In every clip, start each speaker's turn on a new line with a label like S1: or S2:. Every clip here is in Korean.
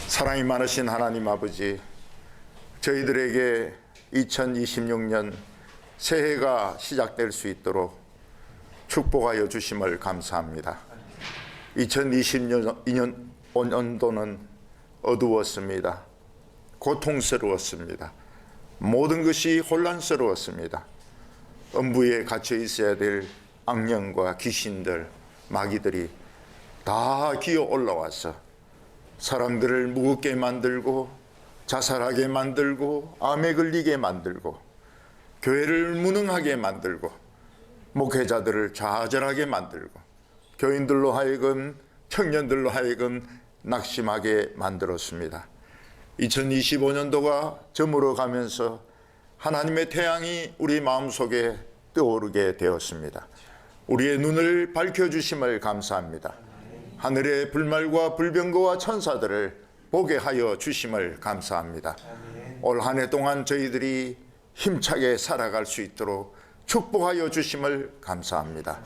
S1: 사랑이 많으신 하나님 아버지, 저희들에게 2026년 새해가 시작될 수 있도록 축복하여 주심을 감사합니다. 2026년도는 어두웠습니다. 고통스러웠습니다. 모든 것이 혼란스러웠습니다. 음부에 갇혀 있어야 될 악령과 귀신들, 마귀들이 다 기어 올라와서 사람들을 무겁게 만들고 자살하게 만들고 암에 걸리게 만들고 교회를 무능하게 만들고 목회자들을 좌절하게 만들고 교인들로 하여금 청년들로 하여금 낙심하게 만들었습니다. 2025년도가 저물어 가면서 하나님의 태양이 우리 마음속에 떠오르게 되었습니다. 우리의 눈을 밝혀주심을 감사합니다. 하늘의 불말과 불병거와 천사들을 보게 하여 주심을 감사합니다. 올 한 해 동안 저희들이 힘차게 살아갈 수 있도록 축복하여 주심을 감사합니다.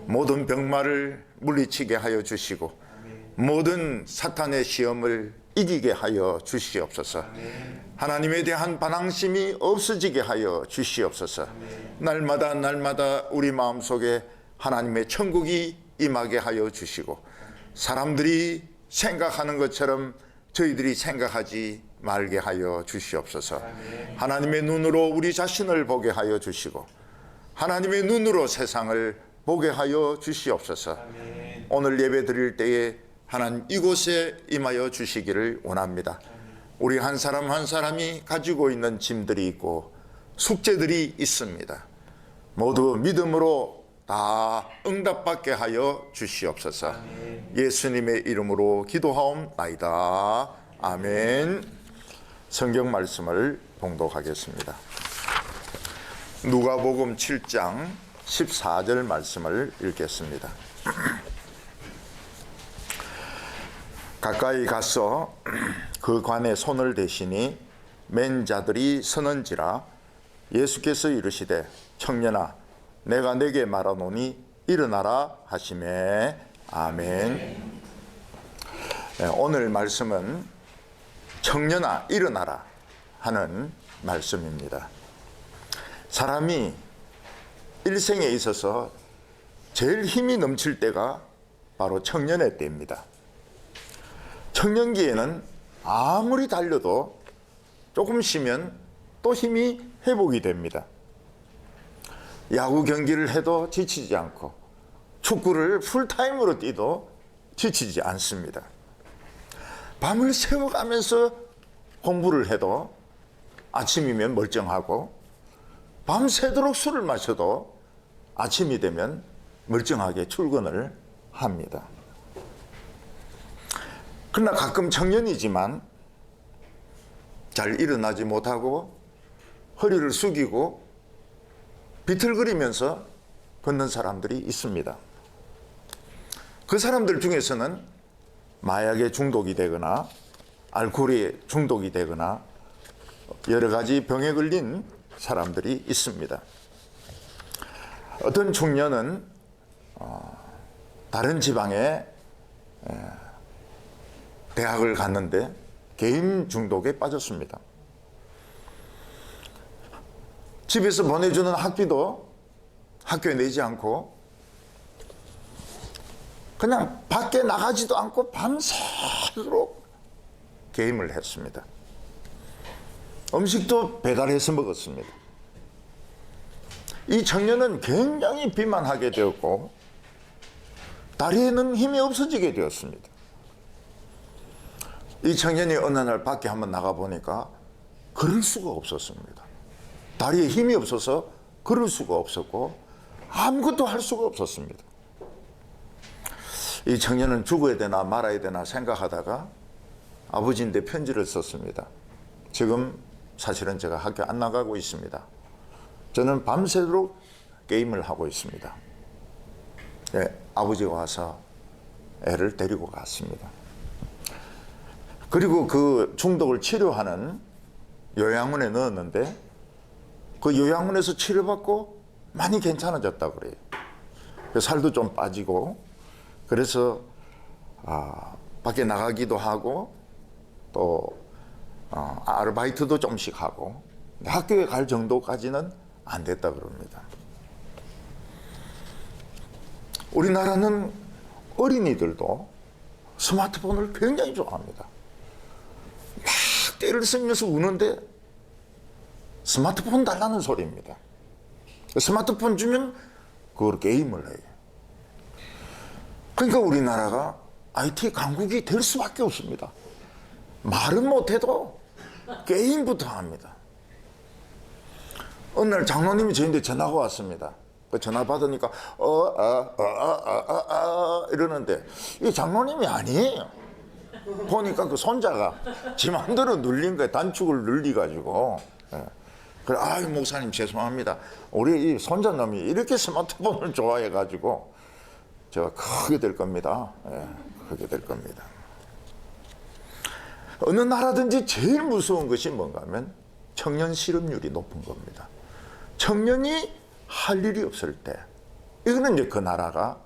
S1: 모든 병마를 물리치게 하여 주시고 모든 사탄의 시험을 이기게 하여 주시옵소서. 하나님에 대한 반항심이 없어지게 하여 주시옵소서. 날마다 우리 마음속에 하나님의 천국이 임하게 하여 주시고 사람들이 생각하는 것처럼 저희들이 생각하지 말게 하여 주시옵소서. 하나님의 눈으로 우리 자신을 보게 하여 주시고 하나님의 눈으로 세상을 보게 하여 주시옵소서. 오늘 예배 드릴 때에 하나님 이곳에 임하여 주시기를 원합니다. 우리 한 사람 한 사람이 가지고 있는 짐들이 있고 숙제들이 있습니다. 모두 믿음으로 다 응답받게 하여 주시옵소서. 예수님의 이름으로 기도하옵나이다. 아멘. 성경 말씀을 봉독하겠습니다. 누가복음 7장 14절 말씀을 읽겠습니다. 가까이 가서 그 관에 손을 대시니 맨 자들이 서는지라. 예수께서 이르시되 청년아 내가 네게 말하노니 일어나라 하시매. 아멘. 오늘 말씀은 청년아 일어나라 하는 말씀입니다. 사람이 일생에 있어서 제일 힘이 넘칠 때가 바로 청년의 때입니다. 청년기에는 아무리 달려도 조금 쉬면 또 힘이 회복이 됩니다. 야구 경기를 해도 지치지 않고 축구를 풀타임으로 뛰도 지치지 않습니다. 밤을 새워가면서 공부를 해도 아침이면 멀쩡하고 밤새도록 술을 마셔도 아침이 되면 멀쩡하게 출근을 합니다. 그러나 가끔 청년이지만 잘 일어나지 못하고 허리를 숙이고 비틀거리면서 걷는 사람들이 있습니다. 그 사람들 중에서는 마약에 중독이 되거나 알코올에 중독이 되거나 여러 가지 병에 걸린 사람들이 있습니다. 어떤 청년은 다른 지방에 대학을 갔는데 게임 중독에 빠졌습니다. 집에서 보내주는 학비도 학교에 내지 않고 그냥 밖에 나가지도 않고 밤새도록 게임을 했습니다. 음식도 배달해서 먹었습니다. 이 청년은 굉장히 비만하게 되었고 다리에는 힘이 없어지게 되었습니다. 이 청년이 어느 날 밖에 한번 나가보니까 걸을 수가 없었습니다. 다리에 힘이 없어서 걸을 수가 없었고 아무것도 할 수가 없었습니다. 이 청년은 죽어야 되나 말아야 되나 생각하다가 아버지인데 편지를 썼습니다. 지금 사실은 제가 학교 안 나가고 있습니다. 저는 밤새도록 게임을 하고 있습니다. 네, 아버지가 와서 애를 데리고 갔습니다. 그리고 그 중독을 치료하는 요양원에 넣었는데 그 요양원에서 치료받고 많이 괜찮아졌다 그래요. 살도 좀 빠지고 그래서 밖에 나가기도 하고 또 아르바이트도 좀씩 하고 학교에 갈 정도까지는 안 됐다 그럽니다. 우리나라는 어린이들도 스마트폰을 굉장히 좋아합니다. 막 떼를 쓰면서 우는데 스마트폰 달라는 소리입니다. 스마트폰 주면 그걸 게임을 해요. 그러니까 우리나라가 IT 강국이 될 수밖에 없습니다. 말은 못해도 게임부터 합니다. 어느 날 장로님이 저희한테 전화가 왔습니다. 그 전화 받으니까 이러는데 이 장로님이 아니에요. 보니까 그 손자가 지 마음대로 눌린 거예요. 단축을 눌리가지고. 그래, 아유 목사님 죄송합니다. 우리 이 손자놈이 이렇게 스마트폰을 좋아해가지고 제가 크게 될 겁니다. 크게 될 겁니다. 어느 나라든지 제일 무서운 것이 뭔가 하면 청년 실업률이 높은 겁니다. 청년이 할 일이 없을 때 이거는 이제 그 나라가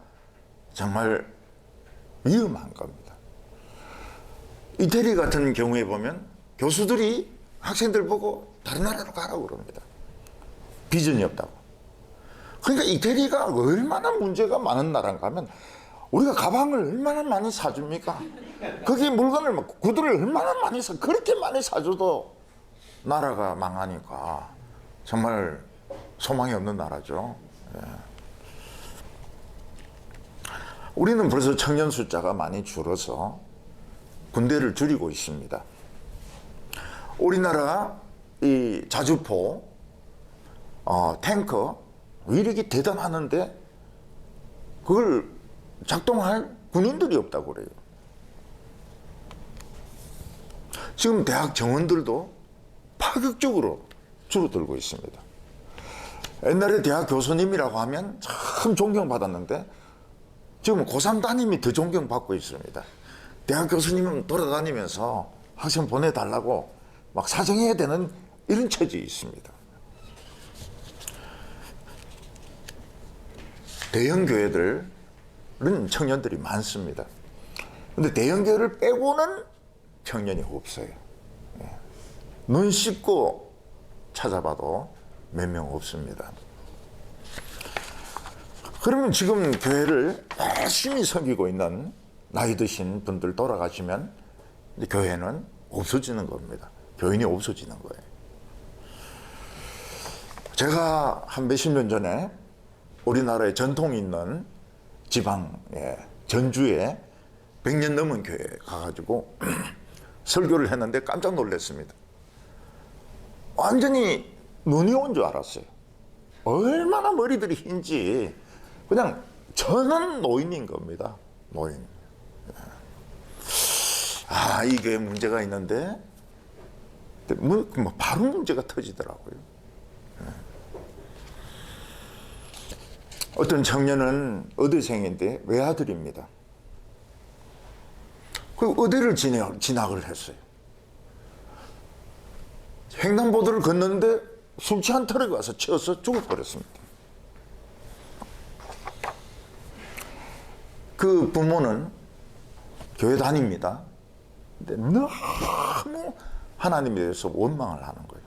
S1: 정말 위험한 겁니다. 이태리 같은 경우에 보면 교수들이 학생들 보고 다른 나라로 가라고 그럽니다. 비전이 없다고. 그러니까 이태리가 얼마나 문제가 많은 나라인가 하면 우리가 가방을 얼마나 많이 사줍니까? 거기 물건을 구두를 얼마나 많이 그렇게 많이 사줘도 나라가 망하니까 정말 소망이 없는 나라죠. 우리는 벌써 청년 숫자가 많이 줄어서 군대를 줄이고 있습니다. 우리나라 이 자주포, 탱커 위력이 대단하는데 그걸 작동할 군인들이 없다고 그래요. 지금 대학 정원들도 파격적으로 줄어들고 있습니다. 옛날에 대학 교수님이라고 하면 참 존경받았는데 지금 고3 담임이 더 존경받고 있습니다. 대학 교수님은 돌아다니면서 학생 보내달라고 막 사정해야 되는 이런 처지에 있습니다. 대형 교회들은 청년들이 많습니다. 근데 대형 교회를 빼고는 청년이 없어요. 눈 씻고 찾아봐도 몇 명 없습니다. 그러면 지금 교회를 열심히 섬기고 있는 나이 드신 분들 돌아가시면 교회는 없어지는 겁니다. 교인이 없어지는 거예요. 제가 한 몇십 년 전에 우리나라에 전통이 있는 지방에 전주에 100년 넘은 교회에 가가지고 설교를 했는데 깜짝 놀랐습니다. 완전히 눈이 온 줄 알았어요. 얼마나 머리들이 흰지 그냥 전원 노인인 겁니다. 노인. 이 교회에 문제가 있는데 바로 문제가 터지더라고요. 어떤 청년은 의대생인데 외아들입니다. 그 의대를 진학을 했어요. 횡단보도를 걷는데 술 취한 트럭에 와서 치어서 죽어버렸습니다. 그 부모는 교회 다닙니다. 근데 너무 하나님에 대해서 원망을 하는 거예요.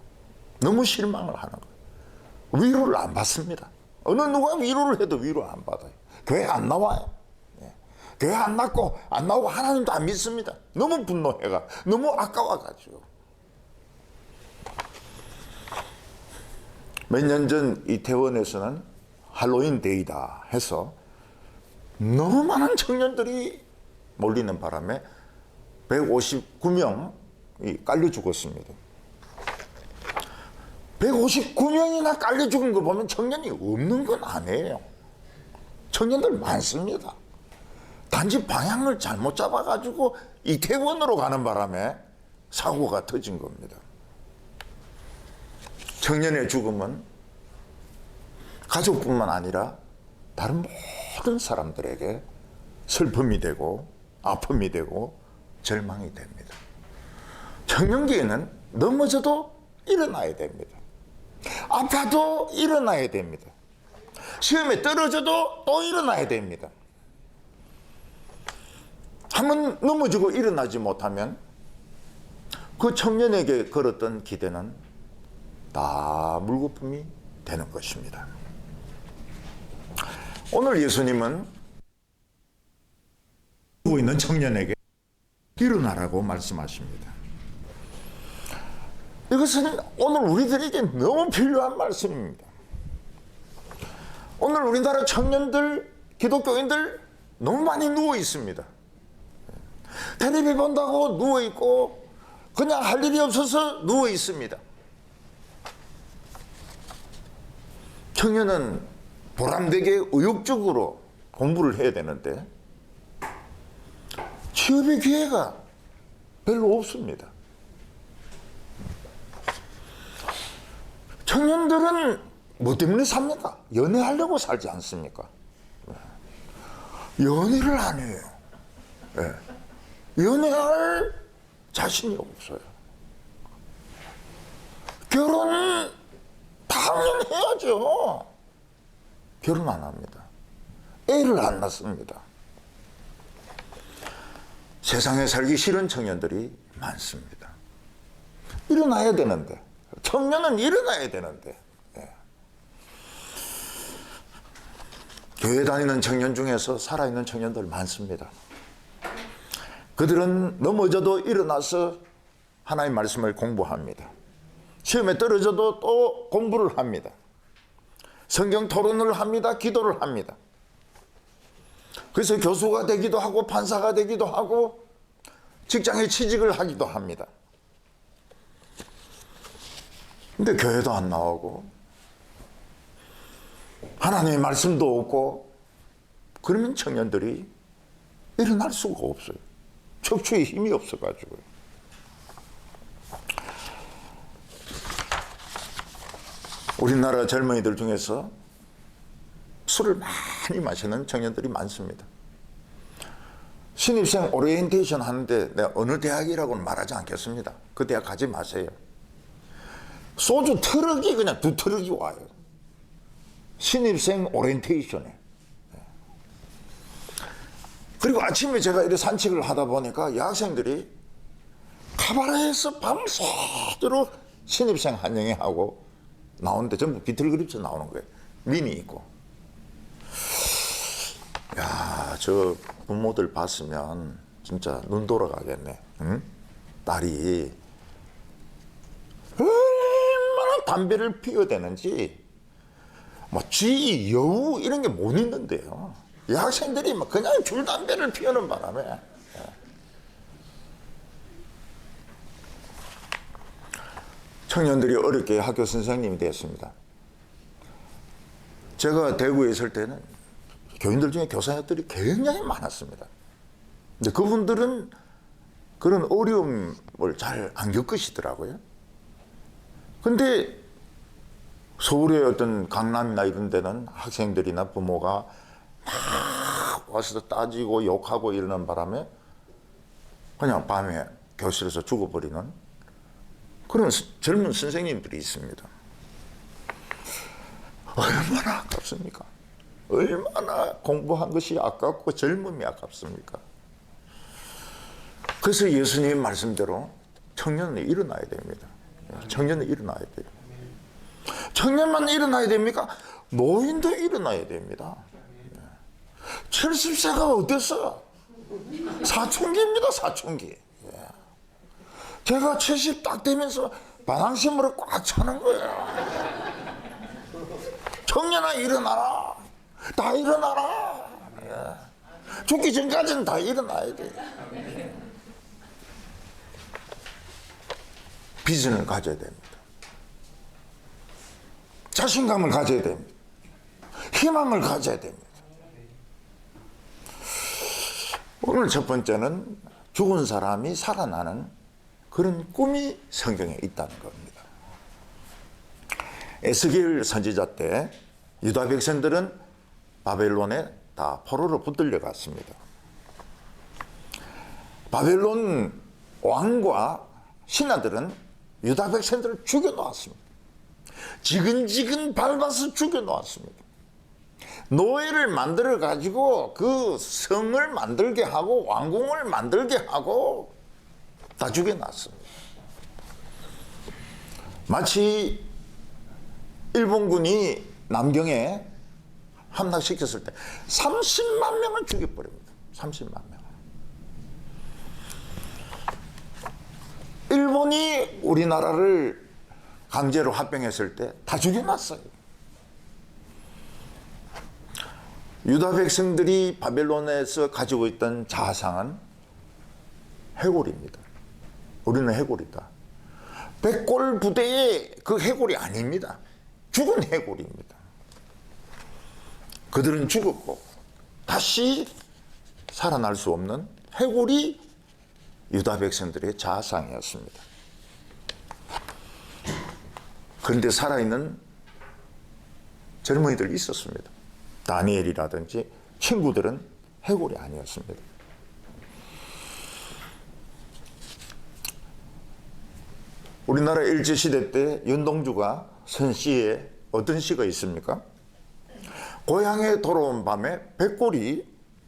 S1: 너무 실망을 하는 거예요. 위로를 안 받습니다. 어느 누가 위로를 해도 위로 안 받아요. 교회 안 나와요. 교회 안 나오고 하나님도 안 믿습니다. 너무 분노해가 너무 아까워가지고. 몇 년 전 이태원에서는 할로윈 데이다 해서 너무 많은 청년들이 몰리는 바람에 159명이 깔려 죽었습니다. 159명이나 깔려 죽은 거 보면 청년이 없는 건 아니에요. 청년들 많습니다. 단지 방향을 잘못 잡아가지고 이태원으로 가는 바람에 사고가 터진 겁니다. 청년의 죽음은 가족뿐만 아니라 다른 모든 사람들에게 슬픔이 되고 아픔이 되고 절망이 됩니다. 청년기에는 넘어져도 일어나야 됩니다. 아파도 일어나야 됩니다. 시험에 떨어져도 또 일어나야 됩니다. 한번 넘어지고 일어나지 못하면 그 청년에게 걸었던 기대는 다 물거품이 되는 것입니다. 오늘 예수님은 누워 있는 청년에게 일어나라고 말씀하십니다. 이것은 오늘 우리들에게 너무 필요한 말씀입니다. 오늘 우리나라 청년들, 기독교인들 너무 많이 누워 있습니다. 텔레비 본다고 누워 있고 그냥 할 일이 없어서 누워 있습니다. 청년은 보람되게 의욕적으로 공부를 해야 되는데 취업의 기회가 별로 없습니다. 청년들은 뭐 때문에 삽니까? 연애하려고 살지 않습니까? 연애를 안 해요. 연애할 자신이 없어요. 결혼 당연히 해야죠. 결혼 안 합니다. 애를 안 낳습니다. 세상에 살기 싫은 청년들이 많습니다. 일어나야 되는데, 청년은 일어나야 되는데, 교회 다니는 청년 중에서 살아있는 청년들 많습니다. 그들은 넘어져도 일어나서 하나님의 말씀을 공부합니다. 시험에 떨어져도 또 공부를 합니다. 성경 토론을 합니다. 기도를 합니다. 그래서 교수가 되기도 하고 판사가 되기도 하고 직장에 취직을 하기도 합니다. 근데 교회도 안 나오고 하나님의 말씀도 없고 그러면 청년들이 일어날 수가 없어요. 척추에 힘이 없어가지고요. 우리나라 젊은이들 중에서 술을 많이 마시는 청년들이 많습니다. 신입생 오리엔테이션 하는데 내가 어느 대학이라고는 말하지 않겠습니다. 그 대학 가지 마세요. 소주 트럭이 그냥 2트럭이 와요. 신입생 오리엔테이션에. 그리고 아침에 제가 이렇게 산책을 하다 보니까 여학생들이 카바레에서 밤새도록 신입생 환영회하고 나오는데 전부 비틀그립스 나오는 거예요. 미니 있고. 야, 저 부모들 봤으면 진짜 눈 돌아가겠네. 응? 딸이 얼마나 담배를 피워야 되는지 뭐 쥐, 여우 이런 게 못 있는데요. 여학생들이 막 그냥 줄담배를 피우는 바람에 청년들이 어렵게 학교 선생님이 됐습니다. 제가 대구에 있을 때는 교인들 중에 교사들이 굉장히 많았습니다. 근데 그분들은 그런 어려움을 잘 안 겪으시더라고요. 근데 서울의 어떤 강남이나 이런 데는 학생들이나 부모가 막 와서 따지고 욕하고 이러는 바람에 그냥 밤에 교실에서 죽어버리는 그런 젊은 선생님들이 있습니다. 얼마나 아깝습니까? 얼마나 공부한 것이 아깝고 젊음이 아깝습니까? 그래서 예수님 말씀대로 청년은 일어나야 됩니다. 청년은 일어나야 돼요. 청년만 일어나야 됩니까? 노인도 일어나야 됩니다. 70세가 어땠어요? 사춘기입니다, 사춘기. 제가 70 딱 되면서 반항심으로 꽉 차는 거예요. 청년아 일어나라. 다 일어나라. 죽기 전까지는 다 일어나야 돼. 비전을 가져야 됩니다. 자신감을 가져야 됩니다. 희망을 가져야 됩니다. 오늘 첫 번째는 죽은 사람이 살아나는 그런 꿈이 성경에 있다는 겁니다. 에스겔 선지자 때 유다 백성들은 바벨론에 다 포로로 붙들려 갔습니다. 바벨론 왕과 신하들은 유다 백성들을 죽여 놓았습니다. 지근지근 밟아서 죽여 놓았습니다. 노예를 만들어 가지고 그 성을 만들게 하고 왕궁을 만들게 하고 다 죽여 놨습니다. 마치 일본군이 남경에 함락시켰을 때 30만 명을 죽여버립니다. 30만 명. 일본이 우리나라를 강제로 합병했을 때 다 죽여놨어요. 유다 백성들이 바벨론에서 가지고 있던 자상은 해골입니다. 우리는 해골이다. 백골 부대의 그 해골이 아닙니다. 죽은 해골입니다. 그들은 죽었고 다시 살아날 수 없는 해골이 유다 백성들의 자상이었습니다. 그런데 살아있는 젊은이들이 있었습니다. 다니엘이라든지 친구들은 해골이 아니었습니다. 우리나라 일제시대 때 윤동주가 쓴 시에 어떤 시가 있습니까? 고향에 돌아온 밤에 백골이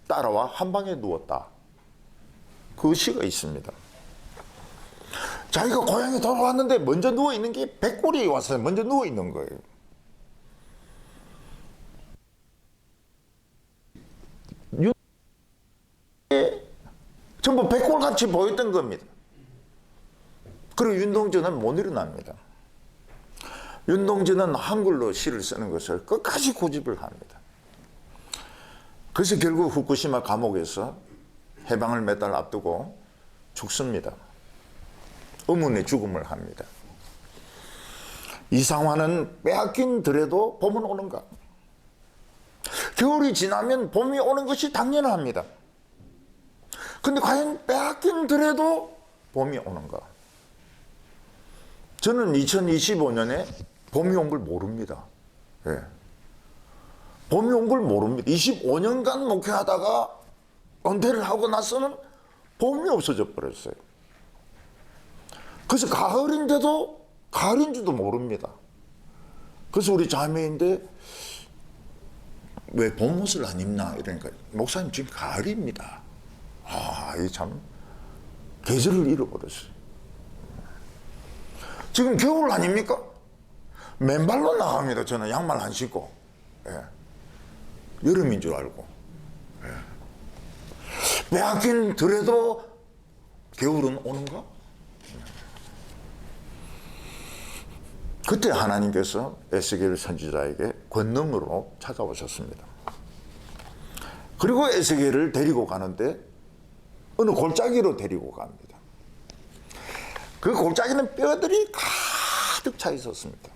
S1: 따라와 한방에 누웠다. 그 시가 있습니다. 자기가 고향에 돌아왔는데 먼저 누워있는 게 백골이 와서 먼저 누워있는 거예요. 전부 백골같이 보였던 겁니다. 그리고 윤동주는 못 일어납니다. 윤동주는 한글로 시를 쓰는 것을 끝까지 고집을 합니다. 그래서 결국 후쿠시마 감옥에서 해방을 몇 달 앞두고 죽습니다. 의문의 죽음을 합니다. 이 상황은 빼앗긴 들에도 봄은 오는가? 겨울이 지나면 봄이 오는 것이 당연합니다. 근데 과연 빼앗긴 들에도 봄이 오는가? 저는 2025년에 봄이 온 걸 모릅니다. 예. 봄이 온 걸 모릅니다. 25년간 목회하다가 은퇴를 하고 나서는 봄이 없어져 버렸어요. 그래서 가을인데도 가을인지도 모릅니다. 그래서 우리 자매인데 왜 봄옷을 안 입나 이러니까 목사님 지금 가을입니다. 이 참 계절을 잃어버렸어요. 지금 겨울 아닙니까? 맨발로 나갑니다. 저는 양말 안 신고. 예. 여름인 줄 알고. 예. 빼앗긴 들에도 겨울은 오는가? 그때 하나님께서 에스겔 선지자에게 권능으로 찾아오셨습니다. 그리고 에스겔을 데리고 가는데 어느 골짜기로 데리고 갑니다. 그 골짜기는 뼈들이 가득 차 있었습니다.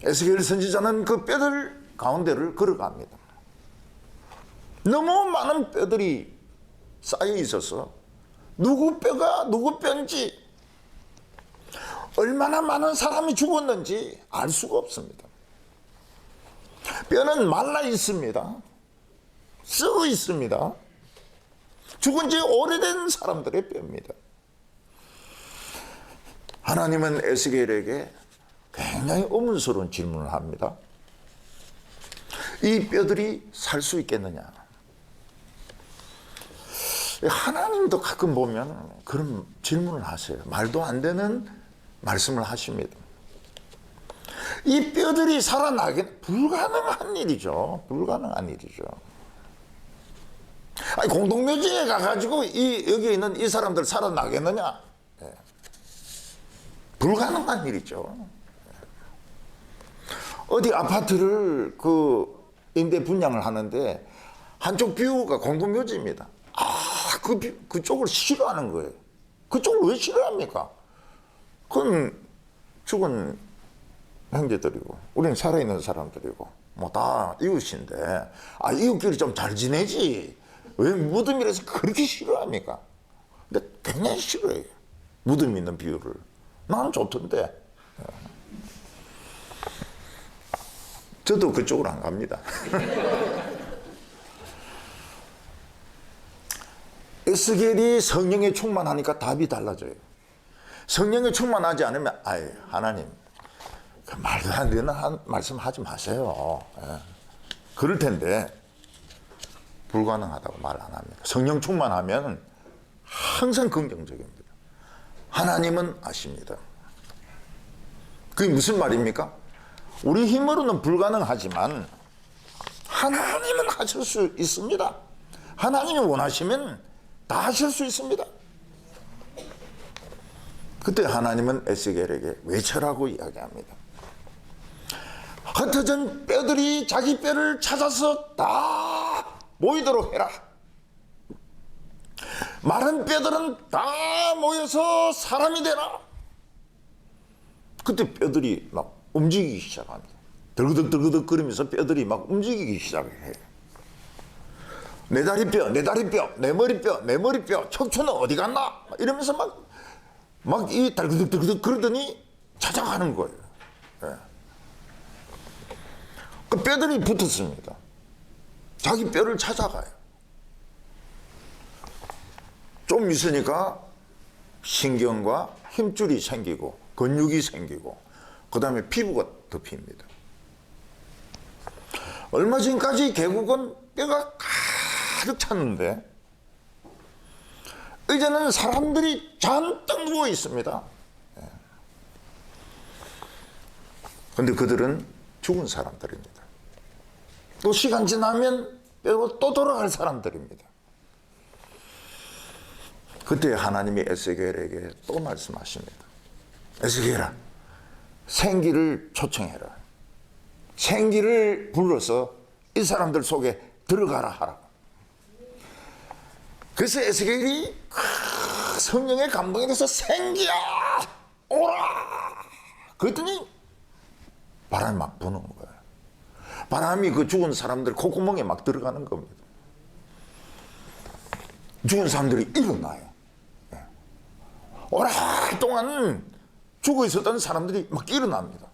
S1: 에스겔 선지자는 그 뼈들 가운데를 걸어갑니다. 너무 많은 뼈들이 쌓여 있어서 누구 뼈가 누구 뼈인지 얼마나 많은 사람이 죽었는지 알 수가 없습니다. 뼈는 말라 있습니다. 썩어 있습니다. 죽은 지 오래된 사람들의 뼈입니다. 하나님은 에스겔에게 굉장히 의문스러운 질문을 합니다. 이 뼈들이 살 수 있겠느냐? 하나님도 가끔 보면 그런 질문을 하세요. 말도 안 되는 말씀을 하십니다. 이 뼈들이 살아나긴 불가능한 일이죠. 불가능한 일이죠. 아니, 공동묘지에 가가지고 여기 있는 이 사람들 살아나겠느냐? 네. 불가능한 일이죠. 어디 아파트를 임대 분양을 하는데 한쪽 뷰가 공동묘지입니다. 그쪽을 싫어하는 거예요. 그쪽을 왜 싫어합니까? 그건 죽은 형제들이고 우리는 살아있는 사람들이고 뭐 다 이웃인데 이웃끼리 좀 잘 지내지 왜 무덤이라서 그렇게 싫어합니까? 근데 굉장히 싫어해요. 무덤 있는 비유를. 나는 좋던데. 저도 그쪽으로 안 갑니다. 에스겔이 성령에 충만하니까 답이 달라져요. 성령에 충만하지 않으면 하나님 그 말도 안 되는 말씀하지 마세요. 예. 그럴 텐데 불가능하다고 말 안 합니다. 성령 충만하면 항상 긍정적입니다. 하나님은 아십니다. 그게 무슨 말입니까? 우리 힘으로는 불가능하지만 하나님은 하실 수 있습니다. 하나님이 원하시면 다 하실 수 있습니다. 그때 하나님은 에스겔에게 외쳐라고 이야기합니다. 흩어진 뼈들이 자기 뼈를 찾아서 다 모이도록 해라. 마른 뼈들은 다 모여서 사람이 되라. 그때 뼈들이 막 움직이기 시작합니다. 덜그덕덜그덕 거리면서 뼈들이 막 움직이기 시작해요. 내 다리뼈, 내 다리뼈, 내 머리뼈, 내 머리뼈, 척추는 어디 갔나? 이러면서 막 이 달그덕달그덕 그러더니 찾아가는 거예요. 예. 그 뼈들이 붙었습니다. 자기 뼈를 찾아가요. 좀 있으니까 신경과 힘줄이 생기고 근육이 생기고 그 다음에 피부가 덮입니다. 얼마 전까지 계곡은 뼈가 가득 찼는데 이제는 사람들이 잔뜩 누워 있습니다. 그런데 그들은 죽은 사람들입니다. 또 시간 지나면 뼈가 또 돌아갈 사람들입니다. 그때 하나님이 에스겔에게 또 말씀하십니다. 에스겔아, 생기를 초청해라. 생기를 불러서 이 사람들 속에 들어가라 하라. 그래서 에스겔이 성령의 감동에 대해서 생기야 오라 그랬더니 바람이 막 부는 거예요. 바람이 그 죽은 사람들 콧구멍에 막 들어가는 겁니다. 죽은 사람들이 일어나요. 오랫동안 죽어 있었던 사람들이 막 일어납니다.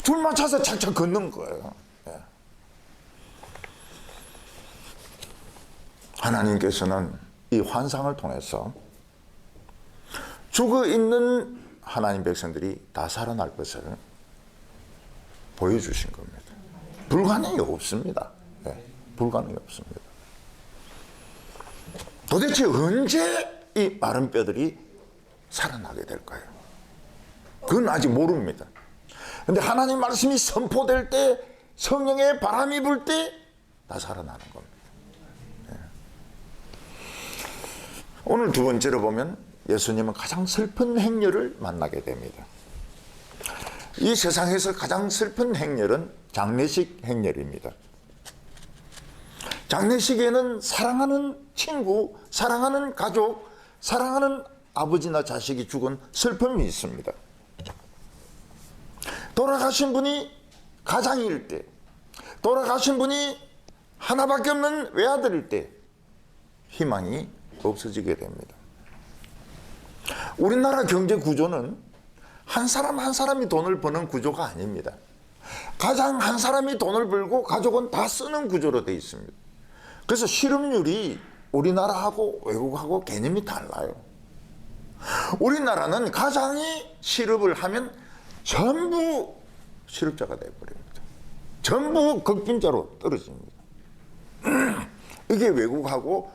S1: 줄 맞춰서 착착 걷는 거예요. 하나님께서는 이 환상을 통해서 죽어 있는 하나님 백성들이 다 살아날 것을 보여주신 겁니다. 불가능이 없습니다. 불가능이 없습니다. 도대체 언제 이 마른 뼈들이 살아나게 될까요? 그건 아직 모릅니다. 그런데 하나님 말씀이 선포될 때, 성령의 바람이 불 때 다 살아나는 겁니다. 오늘 두 번째로 보면 예수님은 가장 슬픈 행렬을 만나게 됩니다. 이 세상에서 가장 슬픈 행렬은 장례식 행렬입니다. 장례식에는 사랑하는 친구, 사랑하는 가족, 사랑하는 아버지나 자식이 죽은 슬픔이 있습니다. 돌아가신 분이 가장일 때, 돌아가신 분이 하나밖에 없는 외아들일 때 희망이 없어지게 됩니다. 우리나라 경제 구조는 한 사람 한 사람이 돈을 버는 구조가 아닙니다. 가장 한 사람이 돈을 벌고 가족은 다 쓰는 구조로 되어 있습니다. 그래서 실업률이 우리나라하고 외국하고 개념이 달라요. 우리나라는 가장이 실업을 하면 전부 실업자가 되어버립니다. 전부 극빈자로 떨어집니다. 이게 외국하고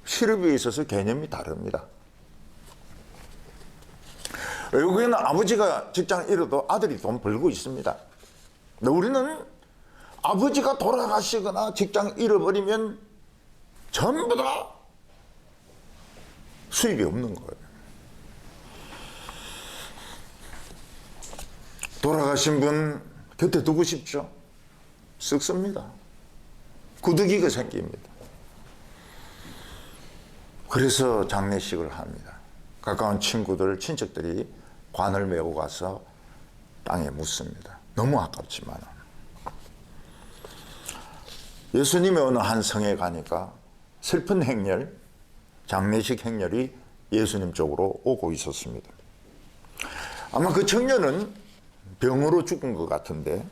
S1: 실업에 있어서 개념이 다릅니다. 외국에는 아버지가 직장을 잃어도 아들이 돈 벌고 있습니다. 근데 우리는 아버지가 돌아가시거나 직장 잃어버리면 전부 다 수입이 없는 거예요. 돌아가신 분 곁에 두고 싶죠? 썩습니다. 구더기가 생깁니다. 그래서 장례식을 합니다. 가까운 친구들, 친척들이 관을 메고 가서 땅에 묻습니다. 너무 아깝지만. 예수님의 어느 한 성에 가니까 슬픈 행렬, 장례식 행렬이 예수님 쪽으로 오고 있었습니다. 아마 그 청년은 병으로 죽은 것 같은데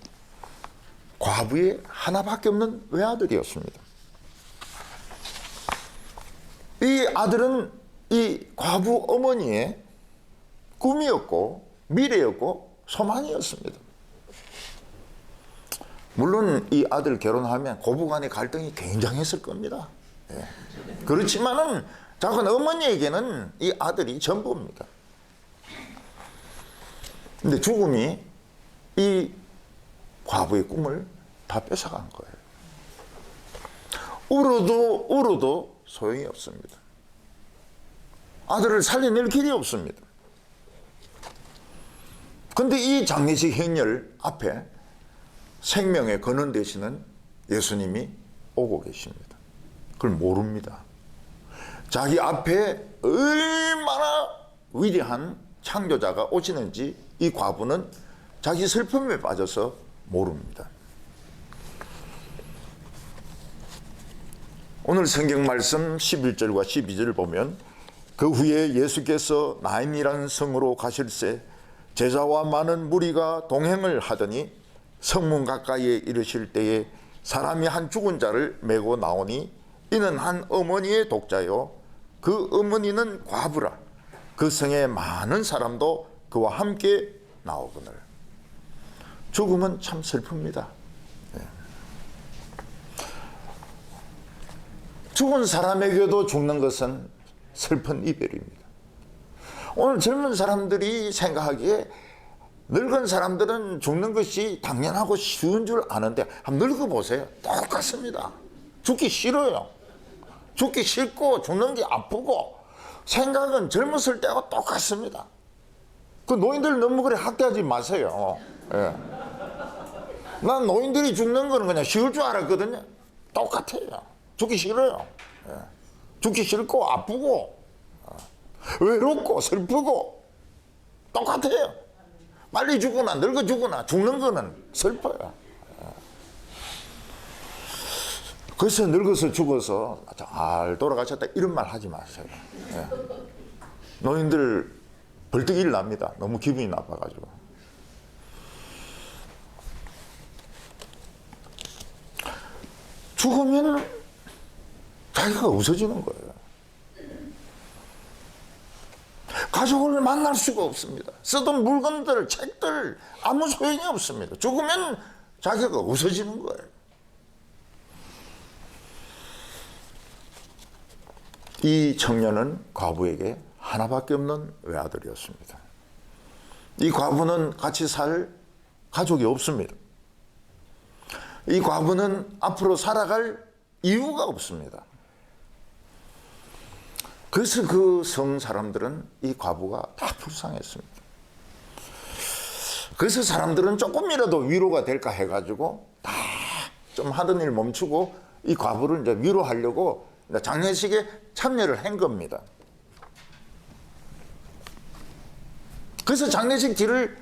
S1: 과부의 하나밖에 없는 외아들이었습니다. 이 아들은 이 과부 어머니의 꿈이었고 미래였고 소망이었습니다. 물론 이 아들 결혼하면 고부간의 갈등이 굉장했을 겁니다. 그렇지만은 작은 어머니에게는 이 아들이 전부입니다. 근데 죽음이 이 과부의 꿈을 다 뺏어간 거예요. 울어도 소용이 없습니다. 아들을 살려낼 길이 없습니다. 근데 이 장례식 행렬 앞에 생명의 근원 되시는 예수님이 오고 계십니다. 그걸 모릅니다. 자기 앞에 얼마나 위대한 창조자가 오시는지 이 과부는 자기 슬픔에 빠져서 모릅니다. 오늘 성경 말씀 11절과 12절을 보면 그 후에 예수께서 나인이라는 성으로 가실새 제자와 많은 무리가 동행을 하더니 성문 가까이에 이르실 때에 사람이 한 죽은 자를 메고 나오니 이는 한 어머니의 독자요 그 어머니는 과부라. 그 성에 많은 사람도 그와 함께 나오거늘. 죽음은 참 슬픕니다. 죽은 사람에게도 죽는 것은 슬픈 이별입니다. 오늘 젊은 사람들이 생각하기에 늙은 사람들은 죽는 것이 당연하고 쉬운 줄 아는데 한번 늙어보세요. 똑같습니다. 죽기 싫어요. 죽기 싫고 죽는 게 아프고 생각은 젊었을 때하고 똑같습니다. 그 노인들 너무 그래 학대하지 마세요. 예. 난 노인들이 죽는 거는 그냥 쉬울 줄 알았거든요. 똑같아요. 죽기 싫어요. 예. 죽기 싫고 아프고 외롭고 슬프고 똑같아요. 빨리 죽거나 늙어 죽거나 죽는 거는 슬퍼요. 그래서 늙어서 죽어서 잘 돌아가셨다 이런 말 하지 마세요. 예. 노인들 벌떡 일납니다. 너무 기분이 나빠가지고. 죽으면 자기가 없어지는 거예요. 가족을 만날 수가 없습니다. 쓰던 물건들, 책들 아무 소용이 없습니다. 죽으면 자기가 없어지는 거예요. 이 청년은 과부에게 하나밖에 없는 외아들이었습니다. 이 과부는 같이 살 가족이 없습니다. 이 과부는 앞으로 살아갈 이유가 없습니다. 그래서 그 성 사람들은 이 과부가 다 불쌍했습니다. 그래서 사람들은 조금이라도 위로가 될까 해가지고 다 좀 하던 일 멈추고 이 과부를 이제 위로하려고 장례식에 참여를 한 겁니다. 그래서 장례식 뒤를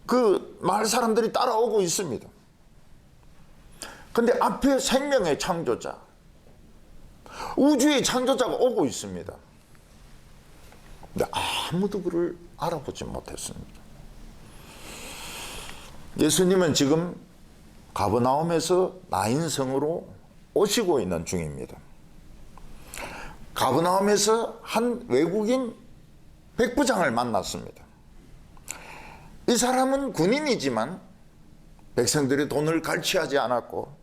S1: 그 마을 사람들이 따라오고 있습니다. 근데 앞에 생명의 창조자, 우주의 창조자가 오고 있습니다. 근데 아무도 그를 알아보지 못했습니다. 예수님은 지금 가버나움에서 나인성으로 오시고 있는 중입니다. 가버나움에서 한 외국인 백부장을 만났습니다. 이 사람은 군인이지만 백성들의 돈을 갈취하지 않았고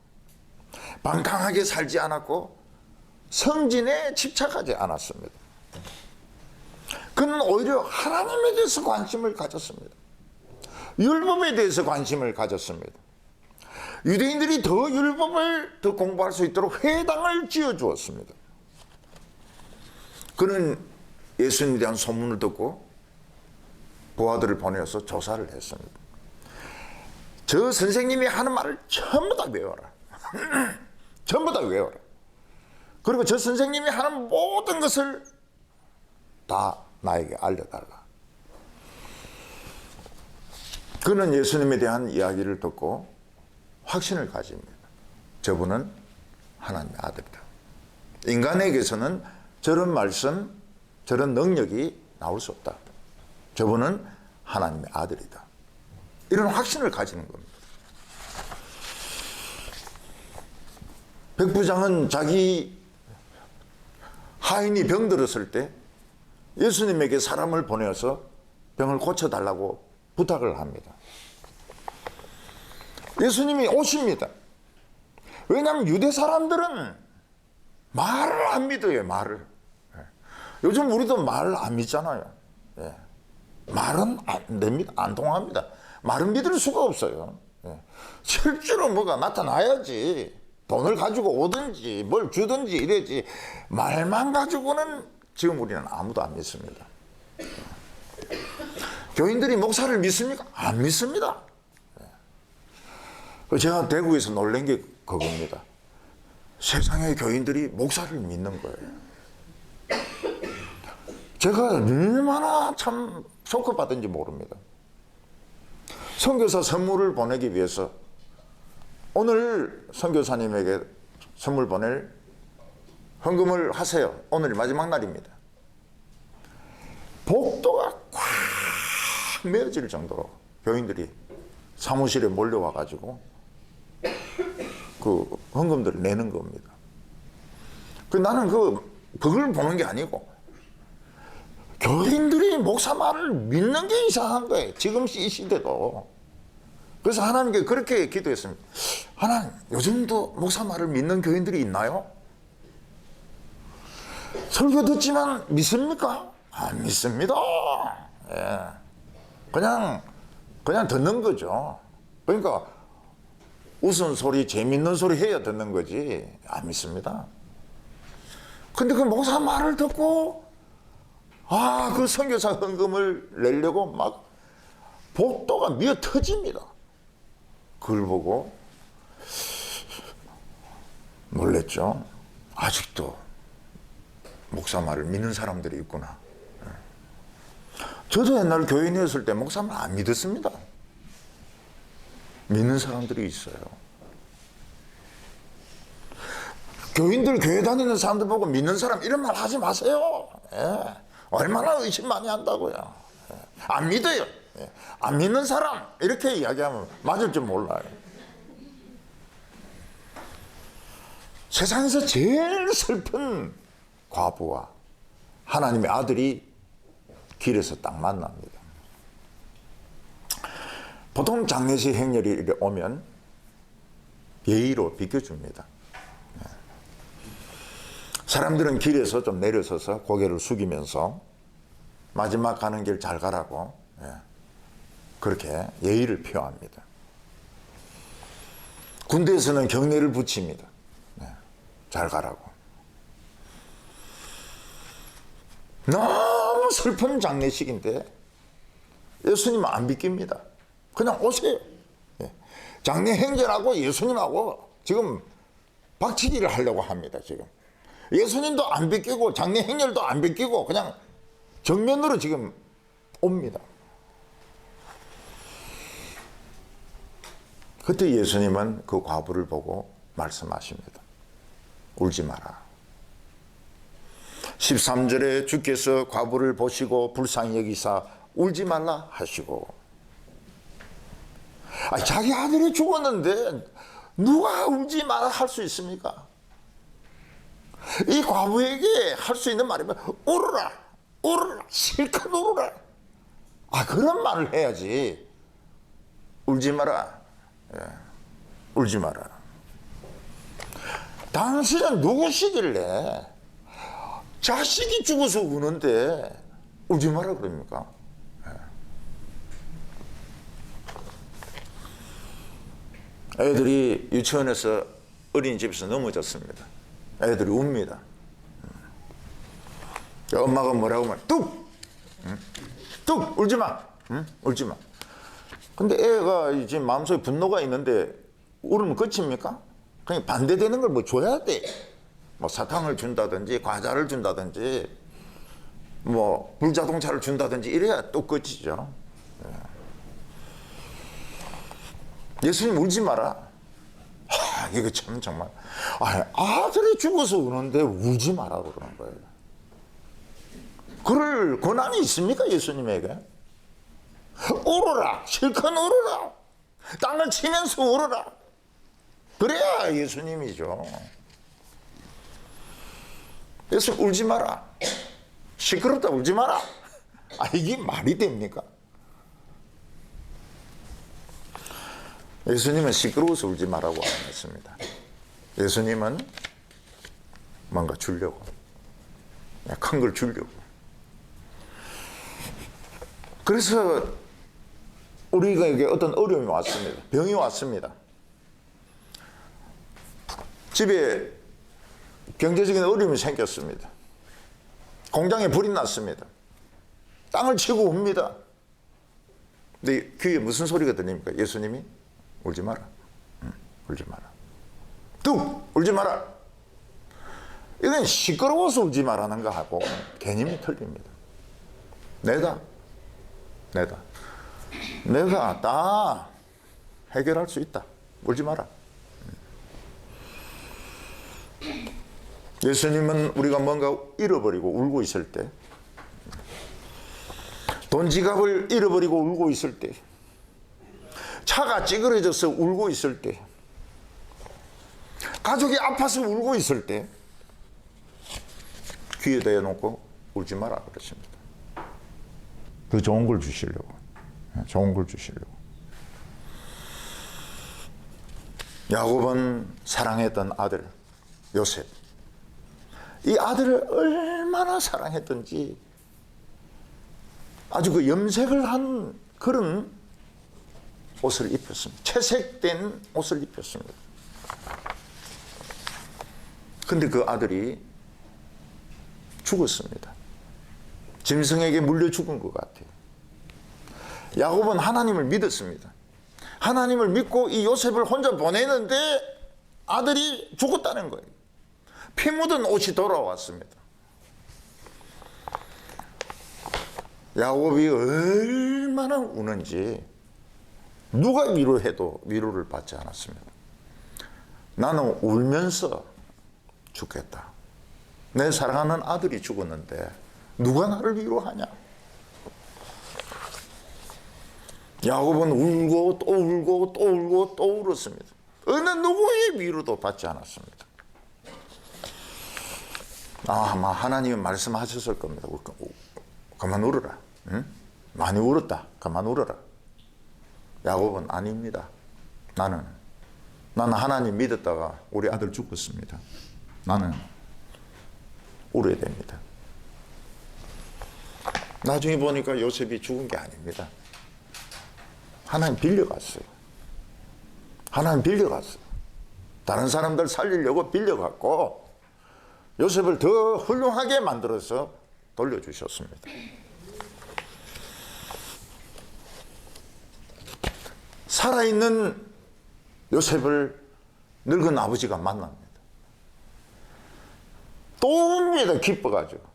S1: 방탕하게 살지 않았고 성진에 집착하지 않았습니다. 그는 오히려 하나님에 대해서 관심을 가졌습니다. 율법에 대해서 관심을 가졌습니다. 유대인들이 더 율법을 더 공부할 수 있도록 회당을 지어주었습니다. 그는 예수님에 대한 소문을 듣고 부하들을 보내서 조사를 했습니다. 저 선생님이 하는 말을 전부 다 외워라. 전부 다 외워라. 그리고 저 선생님이 하는 모든 것을 다 나에게 알려달라. 그는 예수님에 대한 이야기를 듣고 확신을 가집니다. 저분은 하나님의 아들이다. 인간에게서는 저런 말씀, 저런 능력이 나올 수 없다. 저분은 하나님의 아들이다. 이런 확신을 가지는 겁니다. 백부장은 자기 하인이 병들었을 때 예수님에게 사람을 보내서 병을 고쳐달라고 부탁을 합니다. 예수님이 오십니다. 왜냐하면 유대 사람들은 말을 안 믿어요. 말을. 요즘 우리도 말 안 믿잖아요. 예. 말은 안 됩니다. 안 통합니다. 말은 믿을 수가 없어요. 예. 실제로 뭐가 나타나야지. 돈을 가지고 오든지 뭘 주든지 이래지. 말만 가지고는 지금 우리는 아무도 안 믿습니다. 교인들이 목사를 믿습니까? 안 믿습니다. 예. 제가 대구에서 놀란 게 그겁니다. 세상의 교인들이 목사를 믿는 거예요. 제가 얼마나 참 쇼크받은지 모릅니다. 선교사 선물을 보내기 위해서 오늘 선교사님에게 선물 보낼 헌금을 하세요. 오늘이 마지막 날입니다. 복도가 꽉 메어질 정도로 교인들이 사무실에 몰려와 가지고 그 헌금들을 내는 겁니다. 나는 그걸 보는 게 아니고 교인들이 목사 말을 믿는 게 이상한 거예요. 지금 이 시대도. 그래서 하나님께 그렇게 기도했습니다. 하나님, 요즘도 목사 말을 믿는 교인들이 있나요? 설교 듣지만 믿습니까? 안 믿습니다. 예. 그냥 듣는 거죠. 그러니까 웃은 소리, 재밌는 소리 해야 듣는 거지. 안 믿습니다. 근데 그 목사 말을 듣고 그 선교사 헌금을 내려고 막 복도가 미어 터집니다. 그걸 보고 놀랬죠. 아직도 목사 말을 믿는 사람들이 있구나. 저도 옛날 교인이었을 때 목사 말 안 믿었습니다. 믿는 사람들이 있어요. 교인들, 교회 다니는 사람들 보고 믿는 사람 이런 말 하지 마세요. 예. 얼마나 의심 많이 한다고요. 예. 안 믿어요. 예. 안 믿는 사람 이렇게 이야기하면 맞을 줄 몰라요. 세상에서 제일 슬픈 과부와 하나님의 아들이 길에서 딱 만납니다. 보통 장례식 행렬이 오면 예의로 비켜줍니다. 사람들은 길에서 좀 내려서서 고개를 숙이면서 마지막 가는 길 잘 가라고 그렇게 예의를 표합니다. 군대에서는 경례를 붙입니다. 잘 가라고. 너무 슬픈 장례식인데 예수님은 안 비깁니다. 그냥 오세요. 장례 행렬하고 예수님하고 지금 박치기를 하려고 합니다. 지금 예수님도 안 비끼고 장례 행렬도 안 비끼고 그냥 정면으로 지금 옵니다. 그때 예수님은 그 과부를 보고 말씀하십니다. 울지 마라. 13절에 주께서 과부를 보시고 불쌍히 여기사 울지 말라 하시고, 자기 아들이 죽었는데 누가 울지 마라 할 수 있습니까? 이 과부에게 할 수 있는 말이면 울어라, 울어라, 실컷 울어라. 그런 말을 해야지. 울지 마라. 울지 마라. 당신은 누구시길래 자식이 죽어서 우는데 울지 마라 그럽니까? 애들이 유치원에서 어린이집에서 넘어졌습니다. 애들이 웁니다. 엄마가 뭐라고 하면 뚝 울지 마. 울지 마. 근데 애가 지금 마음속에 분노가 있는데 울으면 끝입니까? 그냥 반대되는 걸 뭐 줘야 돼. 뭐 사탕을 준다든지 과자를 준다든지 뭐 불자동차를 준다든지 이래야 또 끝이죠. 예수님 울지 마라. 이거 참 정말 아들이 죽어서 우는데 울지 마라 그러는 거예요. 그럴 권한이 있습니까 예수님에게? 울어라, 실컷 울어라, 땅을 치면서 울어라. 그래야 예수님이죠. 예수님 울지 마라, 시끄럽다 울지 마라. 이게 말이 됩니까? 예수님은 시끄러워서 울지 마라고 안 했습니다. 예수님은 뭔가 주려고. 큰 걸 주려고. 그래서 우리에게 어떤 어려움이 왔습니다. 병이 왔습니다. 집에 경제적인 어려움이 생겼습니다. 공장에 불이 났습니다. 땅을 치고 웁니다. 근데 귀에 무슨 소리가 들립니까? 예수님이 울지 마라. 울지 마라. 뚝! 울지 마라. 이건 시끄러워서 울지 말라는 거 하고 개념이 틀립니다. 내가 다 해결할 수 있다. 울지 마라. 예수님은 우리가 뭔가 잃어버리고 울고 있을 때, 돈 지갑을 잃어버리고 울고 있을 때, 차가 찌그러져서 울고 있을 때, 가족이 아파서 울고 있을 때 귀에 대놓고 울지 마라 그랬습니다. 더 좋은 걸 주시려고. 좋은 걸 주시려고. 야곱은 사랑했던 아들 요셉, 이 아들을 얼마나 사랑했던지 아주 그 염색을 한 그런 옷을 입혔습니다. 채색된 옷을 입혔습니다. 근데 그 아들이 죽었습니다. 짐승에게 물려 죽은 것 같아요. 야곱은 하나님을 믿었습니다. 하나님을 믿고 이 요셉을 혼자 보내는데 아들이 죽었다는 거예요. 피 묻은 옷이 돌아왔습니다. 야곱이 얼마나 우는지 누가 위로해도 위로를 받지 않았습니다. 나는 울면서 죽겠다. 내 사랑하는 아들이 죽었는데 누가 나를 위로하냐. 야곱은 울고 또 울고 또 울고 또 울었습니다. 어느 누구의 위로도 받지 않았습니다. 아마 하나님이 말씀하셨을 겁니다. 그만 울어라. 응? 많이 울었다. 그만 울어라. 야곱은 아닙니다. 나는 하나님 믿었다가 우리 아들 죽었습니다. 나는 울어야 됩니다. 나중에 보니까 요셉이 죽은 게 아닙니다. 하나님 빌려갔어요. 하나님 빌려갔어요. 다른 사람들 살리려고 빌려갔고 요셉을 더 훌륭하게 만들어서 돌려주셨습니다. 살아있는 요셉을 늙은 아버지가 만납니다. 또 옵니다. 기뻐가지고.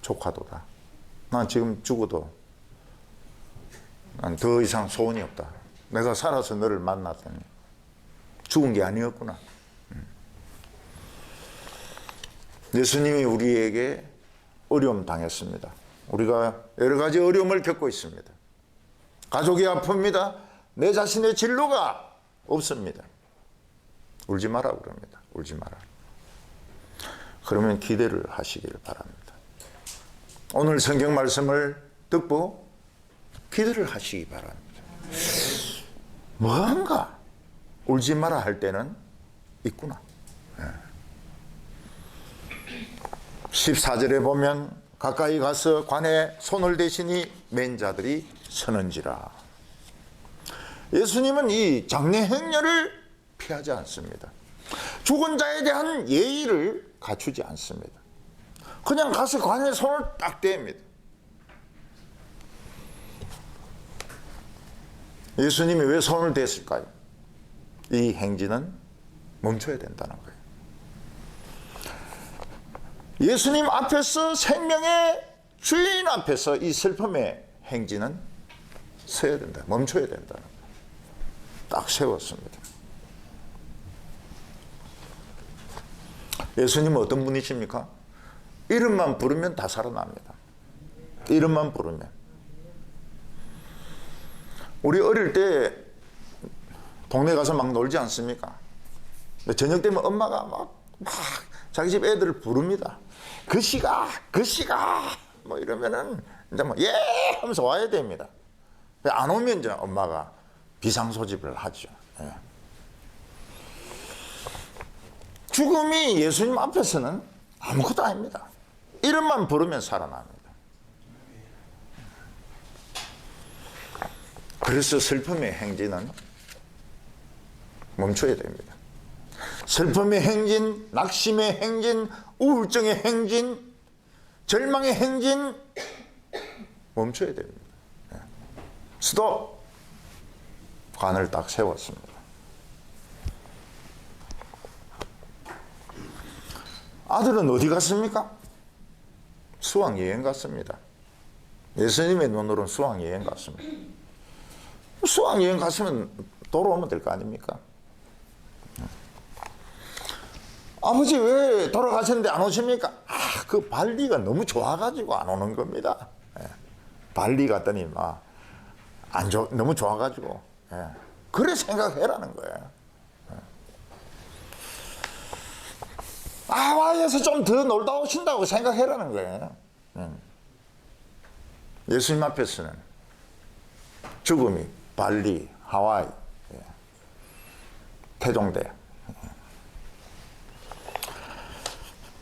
S1: 조카도다. 난 지금 죽어도 난 더 이상 소원이 없다. 내가 살아서 너를 만났더니 죽은 게 아니었구나. 예수님이 우리에게 어려움 당했습니다. 우리가 여러 가지 어려움을 겪고 있습니다. 가족이 아픕니다. 내 자신의 진로가 없습니다. 울지 마라 그럽니다. 울지 마라. 그러면 기대를 하시기를 바랍니다. 오늘 성경 말씀을 듣고 기대를 하시기 바랍니다. 뭔가 울지 마라 할 때는 있구나. 14절에 보면 가까이 가서 관에 손을 대시니 맨 자들이 서는지라. 예수님은 이 장례 행렬을 피하지 않습니다. 죽은 자에 대한 예의를 갖추지 않습니다. 그냥 가서 관에 손을 딱 댑니다. 예수님이 왜 손을 댔을까요? 이 행진은 멈춰야 된다는 거예요. 예수님 앞에서, 생명의 주인 앞에서 이 슬픔의 행진은 서야 된다. 멈춰야 된다. 딱 세웠습니다. 예수님은 어떤 분이십니까? 이름만 부르면 다 살아납니다. 이름만 부르면. 우리 어릴 때 동네 가서 막 놀지 않습니까? 저녁 되면 엄마가 막 자기 집 애들을 부릅니다. 그 시가 뭐 이러면은 이제 뭐 예 하면서 와야 됩니다. 안 오면 이제 엄마가 비상소집을 하죠. 예. 죽음이 예수님 앞에서는 아무것도 아닙니다. 이름만 부르면 살아납니다. 그래서 슬픔의 행진은 멈춰야 됩니다. 슬픔의 행진, 낙심의 행진, 우울증의 행진, 절망의 행진 멈춰야 됩니다. 스톱! 관을 딱 세웠습니다. 아들은 어디 갔습니까? 수학여행 갔습니다. 예수님의 눈으로는 수학여행 갔습니다. 수학여행 갔으면 돌아오면 될 거 아닙니까? 아버지 왜 돌아가셨는데 안 오십니까? 그 발리가 너무 좋아가지고 안 오는 겁니다. 발리 갔더니 너무 좋아가지고. 그래 생각해라는 거예요. 하와이에서 좀 더 놀다 오신다고 생각해라는 거예요. 예수님 앞에서는 죽음이 발리, 하와이, 태종대.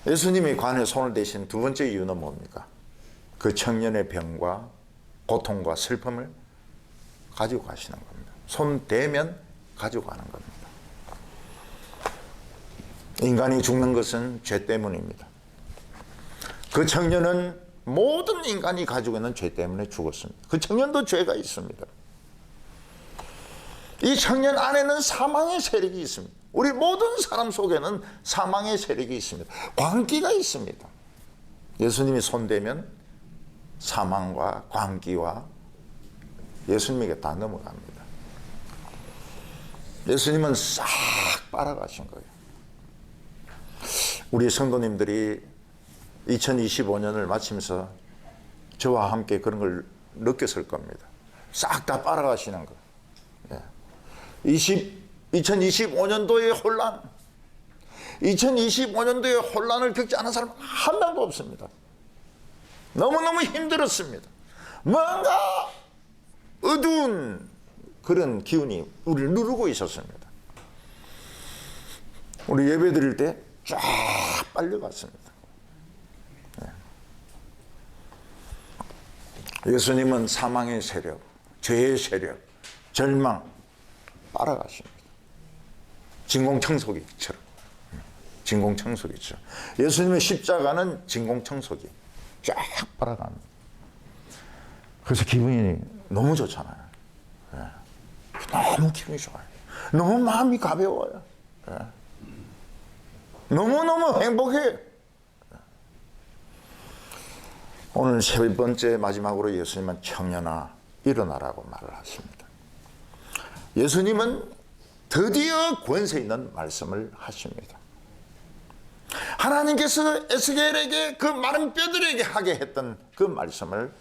S1: 예수님이 관에 손을 대신 두 번째 이유는 뭡니까? 그 청년의 병과 고통과 슬픔을 가지고 가시는 겁니다. 손 대면 가지고 가는 겁니다. 인간이 죽는 것은 죄 때문입니다. 그 청년은 모든 인간이 가지고 있는 죄 때문에 죽었습니다. 그 청년도 죄가 있습니다. 이 청년 안에는 사망의 세력이 있습니다. 우리 모든 사람 속에는 사망의 세력이 있습니다. 광기가 있습니다. 예수님이 손대면 사망과 광기와 예수님에게 다 넘어갑니다. 예수님은 싹 빨아가신 거예요. 우리 성도님들이 2025년을 마치면서 저와 함께 그런 걸 느꼈을 겁니다. 싹 다 빨아가시는 거. 2025년도의 혼란, 2025년도의 혼란을 겪지 않은 사람 한 명도 없습니다. 너무너무 힘들었습니다. 뭔가 어두운 그런 기운이 우리를 누르고 있었습니다. 우리 예배 드릴 때 쫙 빨려갔습니다. 예수님은 사망의 세력, 죄의 세력, 절망 빨아가십니다. 진공청소기처럼. 진공청소기처럼. 예수님의 십자가는 진공청소기 쫙 빨아갑니다. 그래서 기분이 너무 좋잖아요. 너무 기분이 좋아요. 너무 마음이 가벼워요. 너무너무 행복해요. 오늘 세 번째 마지막으로 예수님은 청년아 일어나라고 말을 하십니다. 예수님은 드디어 권세 있는 말씀을 하십니다. 하나님께서 에스겔에게 그 마른 뼈들에게 하게 했던 그 말씀을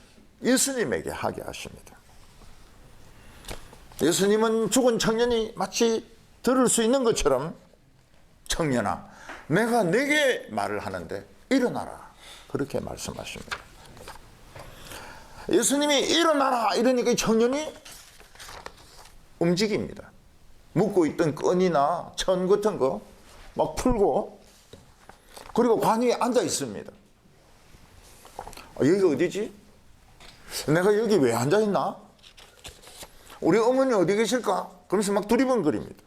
S1: 예수님에게 하게 하십니다. 예수님은 죽은 청년이 마치 들을 수 있는 것처럼 청년아 내가 네게 말을 하는데 일어나라 그렇게 말씀하십니다. 예수님이 일어나라 이러니까 청년이 움직입니다. 묶고 있던 끈이나 천 같은 거 막 풀고 그리고 관 위에 앉아 있습니다. 여기가 어디지? 내가 여기 왜 앉아 있나? 우리 어머니 어디 계실까? 그러면서 막 두리번거립니다.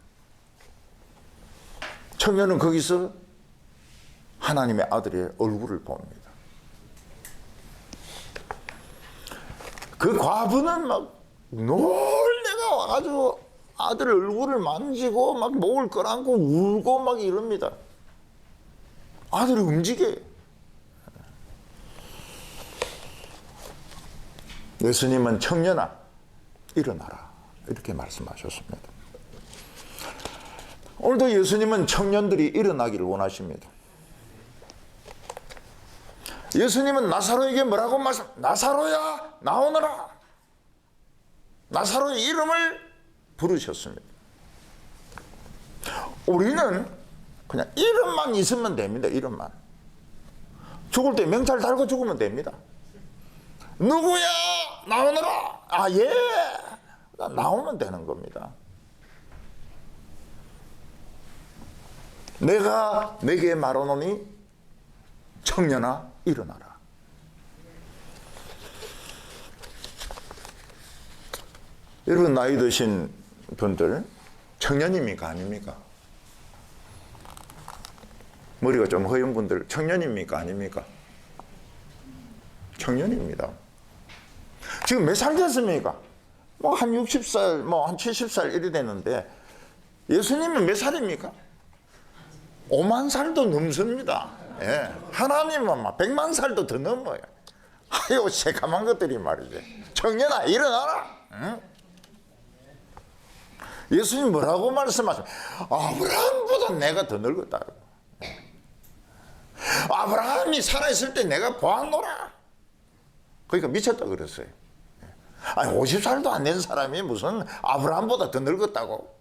S1: 청년은 거기서 하나님의 아들의 얼굴을 봅니다. 그 과부는 막 놀래가 와가지고 아들 얼굴을 만지고 막 목을 끌어안고 울고 막 이럽니다. 아들이 움직여요. 예수님은 청년아 일어나라 이렇게 말씀하셨습니다. 오늘도 예수님은 청년들이 일어나기를 원하십니다. 예수님은 나사로에게 뭐라고 나사로야 나오너라. 나사로의 이름을 부르셨습니다. 우리는 그냥 이름만 있으면 됩니다. 이름만. 죽을 때 명찰 달고 죽으면 됩니다. 누구야 나오너라. 예 나오면 되는 겁니다. 내가 내게 말하노니 청년아 일어나라. 여러분 나이 드신 분들 청년입니까 아닙니까? 머리가 좀 허연 분들 청년입니까 아닙니까? 청년입니다. 지금 몇 살 됐습니까? 뭐 한 60살, 뭐 한 70살 이래 됐는데 예수님은 몇 살입니까? 5만 살도 넘습니다. 예. 하나님은 막 100만 살도 더 넘어요. 아유 새까만 것들이 말이지. 청년아 일어나라. 응? 예수님 뭐라고 말씀하세요? 아브라함보다 내가 더 늙었다. 아브라함이 살아있을 때 내가 보았노라. 그러니까 미쳤다 그랬어요. 아니 50살도 안 된 사람이 무슨 아브라함보다 더 늙었다고.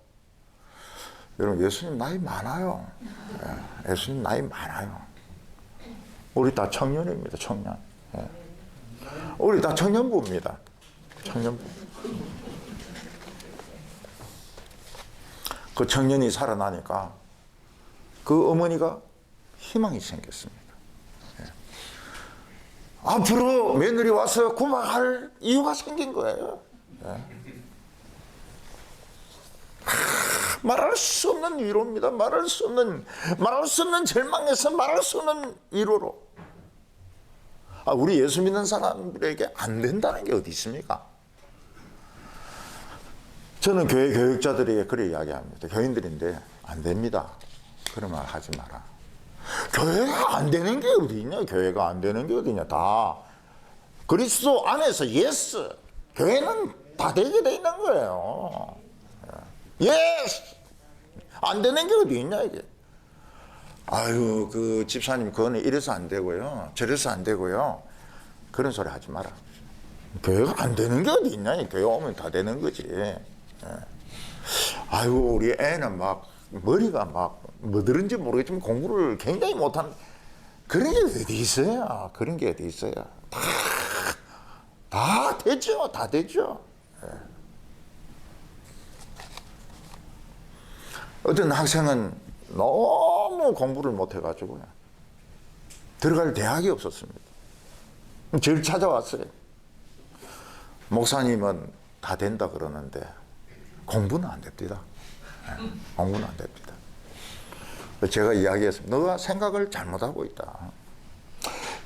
S1: 여러분 예수님 나이 많아요. 예수님 나이 많아요. 우리 다 청년입니다. 청년. 우리 다 청년부입니다. 청년부. 그 청년이 살아나니까 그 어머니가 희망이 생겼습니다. 앞으로 며느리 와서 구박할 이유가 생긴 거예요. 말할 수 없는 위로입니다. 말할 수 없는 절망에서 말할 수 없는 위로로. 우리 예수 믿는 사람들에게 안 된다는 게 어디 있습니까? 저는 교회 교육자들에게 그렇게 이야기합니다. 교인들인데 안 됩니다. 그런 말 하지 마라. 교회가 안 되는 게 어디 있냐? 교회가 안 되는 게 어디 있냐? 다 그리스도 안에서 예스. 교회는 다 되게 돼 있는 거예요. 예스. 안 되는 게 어디 있냐 이게. 아유 그 집사님 그거는 이래서 안 되고요. 저래서 안 되고요. 그런 소리 하지 마라. 교회가 안 되는 게 어디 있냐? 교회 오면 다 되는 거지. 아이고 우리 애는 막 머리가 막 뭐 들은지 모르겠지만 공부를 굉장히 못한 그런 게 어디 있어요? 그런 게 어디 있어요? 다 되죠. 다 되죠. 어떤 학생은 너무 공부를 못해가지고 들어갈 대학이 없었습니다. 저를 찾아왔어요. 목사님은 다 된다 그러는데 공부는 안 됩니다. 공부는 안 됩니다. 제가 이야기했습니다. 너가 생각을 잘못하고 있다.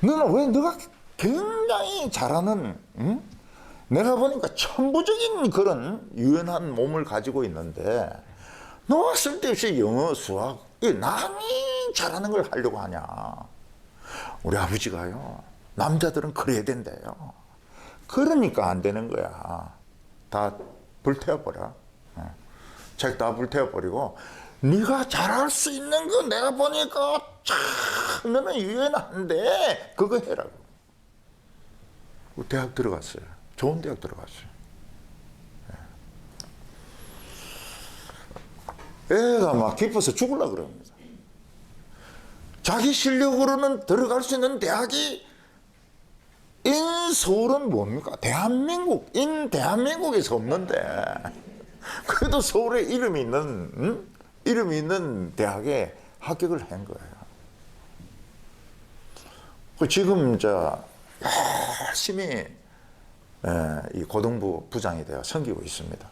S1: 너는 왜 너가 굉장히 잘하는 내가 보니까 천부적인 그런 유연한 몸을 가지고 있는데 너가 쓸데없이 영어, 수학 남이 잘하는 걸 하려고 하냐. 우리 아버지가요. 남자들은 그래야 된대요. 그러니까 안 되는 거야. 다 불태워버려. 책 다 불태워버리고 네가 잘할 수 있는 거 내가 보니까 참 너는 유연한데 그거 해라고. 대학 들어갔어요. 좋은 대학 들어갔어요. 애가 막 기뻐서 죽으려고 그럽니다. 자기 실력으로는 들어갈 수 있는 대학이 서울은 뭡니까? 대한민국에서 없는데 그래도 서울에 이름이 있는 대학에 합격을 한 거예요. 지금 열심히 이 고등부 부장이 되어 섬기고 있습니다.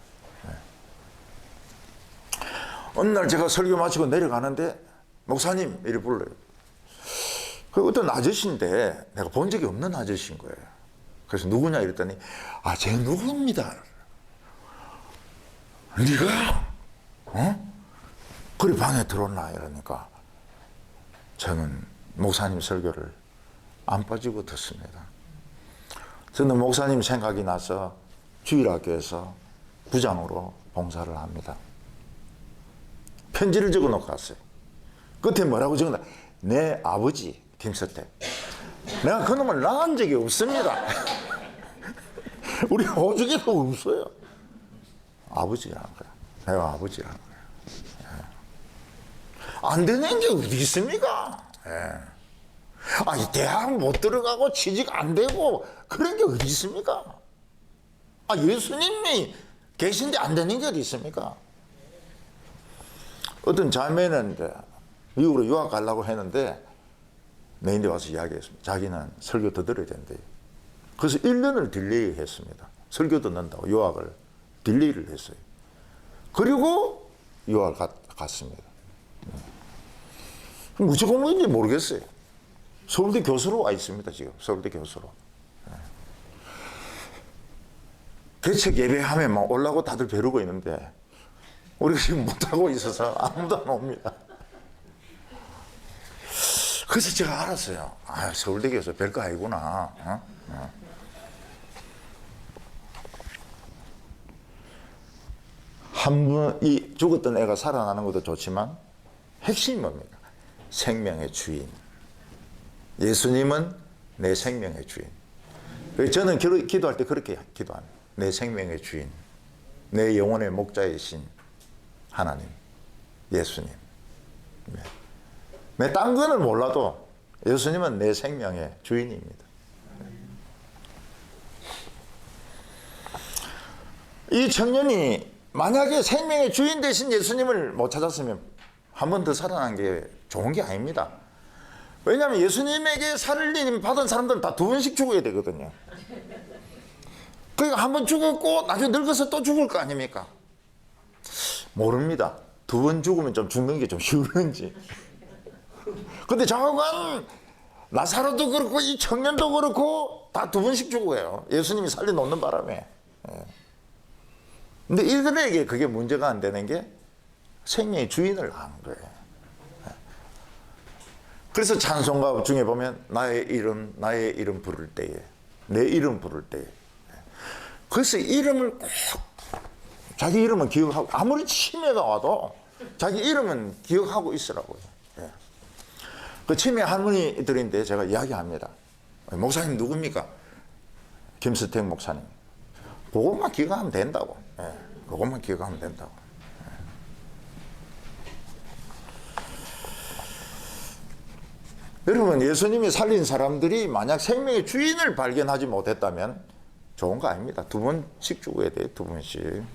S1: 어느 날 제가 설교 마치고 내려가는데 목사님 이리 불러요. 그 어떤 아저씨인데 내가 본 적이 없는 아저씨인 거예요. 그래서 누구냐 이랬더니 제 누구입니다. 네가 그래 방에 들어오나 이러니까 저는 목사님 설교를 안 빠지고 듣습니다. 저는 목사님 생각이 나서 주일학교에서 부장으로 봉사를 합니다. 편지를 적어놓고 갔어요. 끝에 뭐라고 적었나? 내 아버지 김서태. 내가 그놈을 낳은 적이 없습니다. 우리 호주에도 없어요. 아버지라는 거야. 내가 아버지라는 거야. 안 되는 게 어디 있습니까? 이 대학 못 들어가고 취직 안 되고 그런 게 어디 있습니까? 예수님이 계신데 안 되는 게 어디 있습니까? 어떤 자매는 이제 미국으로 유학 가려고 했는데 내인데 와서 이야기했습니다. 자기는 설교 더 들어야 된대요. 그래서 1년을 딜레이 했습니다. 설교 듣는다고 유학을 딜레이를 했어요. 그리고 유학을 갔습니다. 무슨 공부인지 모르겠어요. 서울대 교수로 와 있습니다. 지금 서울대 교수로. 개척 예배하면 막 올라고 다들 벼르고 있는데 우리가 지금 못하고 있어서 아무도 안 옵니다. 그래서 제가 알았어요. 아, 서울대 교수 별거 아니구나. 한 번, 이 죽었던 애가 살아나는 것도 좋지만 핵심이 뭡니까? 생명의 주인. 예수님은 내 생명의 주인. 저는 기도할 때 그렇게 기도합니다. 내 생명의 주인, 내 영혼의 목자이신 하나님, 예수님. 내 딴 거는 몰라도 예수님은 내 생명의 주인입니다. 이 청년이 만약에 생명의 주인 되신 예수님을 못 찾았으면 한 번 더 살아난 게 좋은 게 아닙니다. 왜냐하면 예수님에게 살림 받은 사람들은 다 2번씩 죽어야 되거든요. 그러니까 한 번 죽었고 나중에 늙어서 또 죽을 거 아닙니까? 모릅니다. 2번 죽으면 좀 죽는 게 좀 쉬운지. 근데 저건 나사로도 그렇고 이 청년도 그렇고 다 2번씩 죽어요. 예수님이 살려놓는 바람에. 근데 이들에게 그게 문제가 안 되는 게 생명의 주인을 안 거예요. 그래서 찬송가 중에 보면 나의 이름 부를 때에, 내 이름 부를 때에. 그래서 이름을 꼭 자기 이름은 기억하고, 아무리 치매가 와도 자기 이름은 기억하고 있으라고요. 그 치매 할머니들인데 제가 이야기합니다. 목사님 누굽니까? 김수택 목사님. 그것만 기억하면 된다고. 그것만 기억하면 된다고. 여러분, 예수님이 살린 사람들이 만약 생명의 주인을 발견하지 못했다면 좋은 거 아닙니다. 2번씩 죽어야 돼요. 2번씩.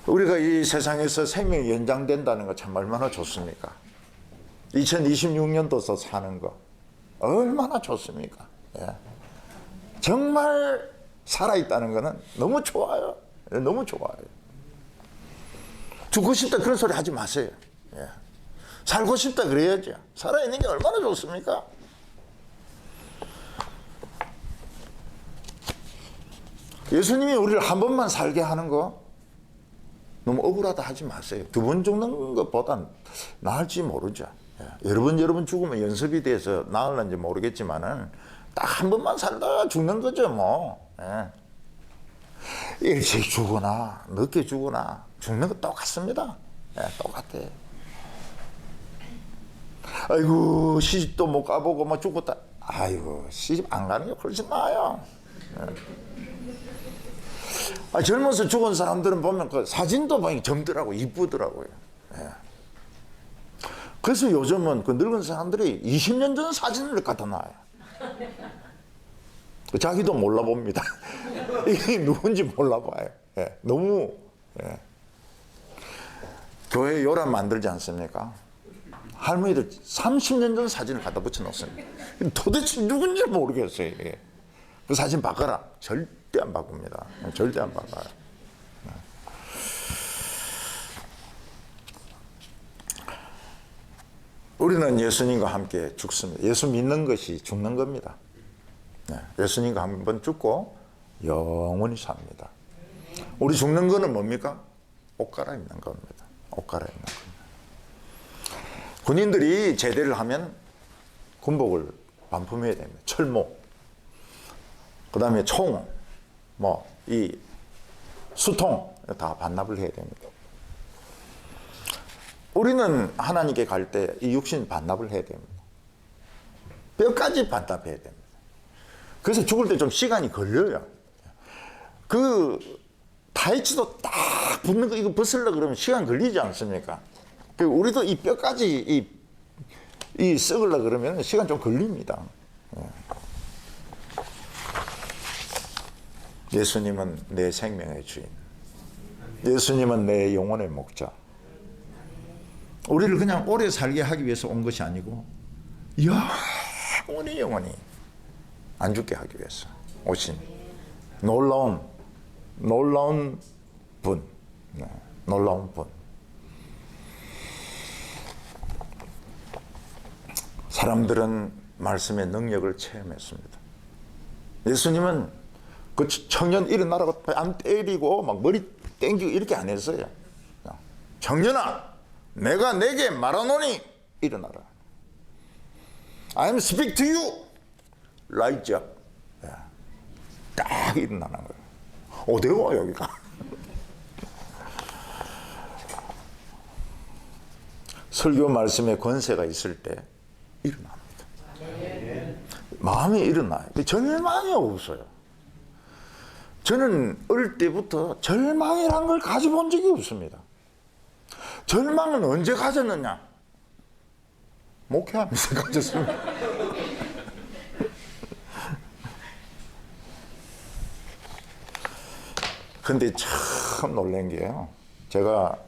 S1: 우리가 이 세상에서 생명이 연장된다는 거 참 얼마나 좋습니까? 2026년도서 사는 거 얼마나 좋습니까? 정말 살아있다는 거는 너무 좋아요. 너무 좋아요. 죽고 싶다 그런 소리 하지 마세요. 살고 싶다 그래야죠. 살아있는 게 얼마나 좋습니까? 예수님이 우리를 한 번만 살게 하는 거 너무 억울하다 하지 마세요. 2번 죽는 것보단 나을지 모르죠. 여러분 죽으면 연습이 돼서 나을는지 모르겠지만은 딱 한 번만 살다가 죽는 거죠, 뭐. 일찍 죽거나 늦게 죽거나 죽는 거 똑같습니다. 똑같아. 아이고 시집도 못 가보고 뭐 죽었다. 아이고 시집 안 가는 게 훨씬 나아요. 젊어서 죽은 사람들은 보면 그 사진도 보니 젊더라고, 이쁘더라고요. 그래서 요즘은 그 늙은 사람들이 20년 전 사진을 갖다 놔요. 자기도 몰라봅니다. 이게 누군지 몰라봐요. 너무. 교회 요람 만들지 않습니까? 할머니들 30년 전 사진을 갖다 붙여 놓습니다. 도대체 누군지 모르겠어요. 그 사진 바꿔라. 절대 안 바꿉니다. 절대 안 바꿔요. 우리는 예수님과 함께 죽습니다. 예수 믿는 것이 죽는 겁니다. 예수님과 한번 죽고 영원히 삽니다. 우리 죽는 거는 뭡니까? 옷 갈아입는 겁니다. 옷 갈아입는 겁니다. 군인들이 제대를 하면 군복을 반품해야 됩니다. 철모, 그 다음에 총, 이 수통 다 반납을 해야 됩니다. 우리는 하나님께 갈 때 이 육신 반납을 해야 됩니다. 뼈까지 반납해야 됩니다. 그래서 죽을 때 좀 시간이 걸려요. 그 타이츠도 딱 붙는 거 이거 벗으려고 그러면 시간 걸리지 않습니까? 우리도 이 뼈까지 이 썩으려고 그러면 시간 좀 걸립니다. 예수님은 내 생명의 주인. 예수님은 내 영혼의 목자. 우리를 그냥 오래 살게 하기 위해서 온 것이 아니고 영원히 안 죽게 하기 위해서 오신 놀라운 분. 네, 놀라운 분. 사람들은 말씀의 능력을 체험했습니다. 예수님은 그 청년 일어나라고 안 때리고 막 머리 땡기고 이렇게 안 했어요. 청년아, 내가 내게 말하노니 일어나라. I am speak to you. Rise up. 딱 일어나는 거예요. 어디가 여기가? 설교 말씀에 권세가 있을 때 일어납니다. 마음이 일어나요. 절망이 없어요. 저는 어릴 때부터 절망이란 걸 가져본 적이 없습니다. 절망은 언제 가졌느냐? 목회하면서 가졌습니다. 근데 참 놀란 게요. 제가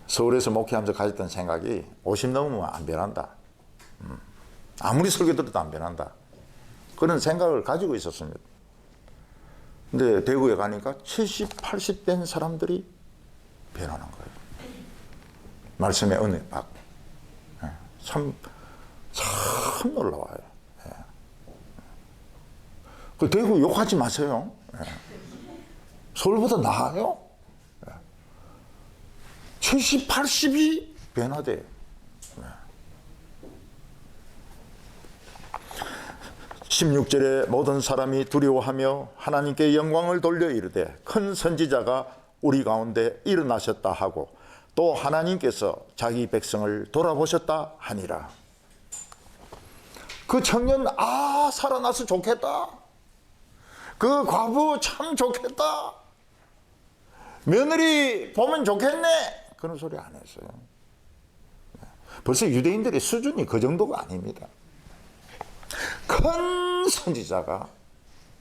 S1: 서울에서 목회하면서 가졌던 생각이 50 넘으면 안 변한다. 아무리 설교 들어도 안 변한다. 그런 생각을 가지고 있었습니다. 근데 대구에 가니까 70, 80 된 사람들이 변하는 거예요. 말씀의 은혜 받고. 참 놀라워요. 그 대구 욕하지 마세요. 서울보다 나아요. 70, 80이 변화돼요. 16절에 모든 사람이 두려워하며 하나님께 영광을 돌려 이르되 큰 선지자가 우리 가운데 일어나셨다 하고 또 하나님께서 자기 백성을 돌아보셨다 하니라. 그 청년 살아나서 좋겠다. 그 과부 참 좋겠다. 며느리 보면 좋겠네. 그런 소리 안 했어요. 벌써 유대인들의 수준이 그 정도가 아닙니다. 큰 선지자가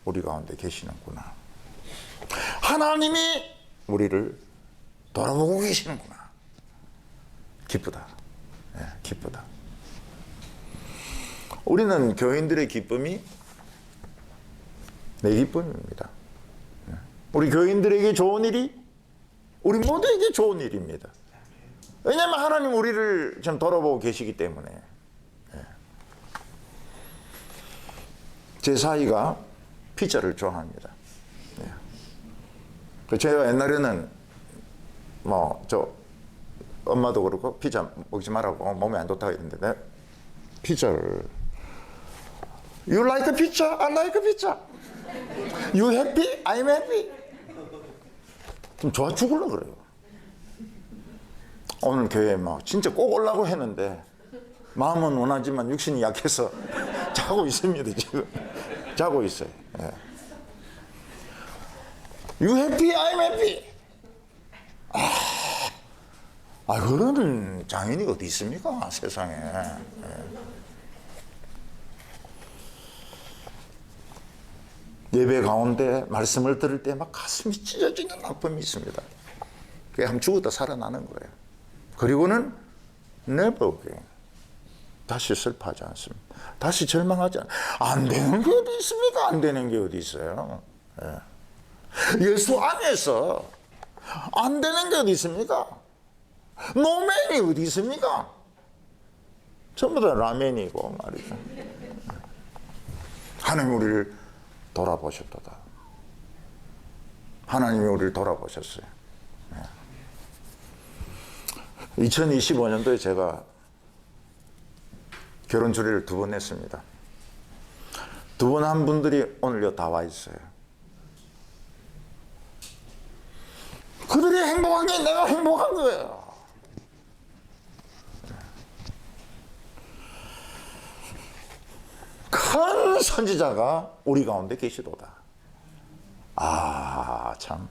S1: 우리 가운데 계시는구나. 하나님이 우리를 돌아보고 계시는구나. 기쁘다. 기쁘다. 우리는 교인들의 기쁨이 내 기쁨입니다. 우리 교인들에게 좋은 일이 우리 모두에게 좋은 일입니다. 왜냐하면 하나님 우리를 좀 돌아보고 계시기 때문에. 제 사이가 피자를 좋아합니다. 제가 옛날에는 엄마도 그렇고 피자 먹지 말라고 몸에 안 좋다고 했는데 피자를 You like pizza? I like pizza. You happy? I'm happy. 좀 좋아 죽으려고 그래요. 오늘 교회에 진짜 꼭 오려고 했는데 마음은 원하지만 육신이 약해서 자고 있습니다. 지금 자고 있어요. You happy? I'm happy. 그거는 장인이 어디 있습니까? 세상에. 예배 가운데 말씀을 들을 때 막 가슴이 찢어지는 아픔이 있습니다. 그게 한번 죽었다 살아나는 거예요. 그리고는 never again. 다시 슬퍼하지 않습니다. 다시 절망하지 않습니다. 안 되는 게 어디 있습니까? 안 되는 게 어디 있어요? 예수 안에서 안 되는 게 어디 있습니까? 노맨이 어디 있습니까? 전부 다 라멘이고 말이죠. 하나님 우리를 돌아보셨도다. 하나님이 우리를 돌아보셨어요. 2025년도에 제가 결혼 주례를 2번 했습니다. 2번 한 분들이 오늘 다 와 있어요. 그들이 행복한 게 내가 행복한 거예요. 큰 선지자가 우리 가운데 계시도다. 참.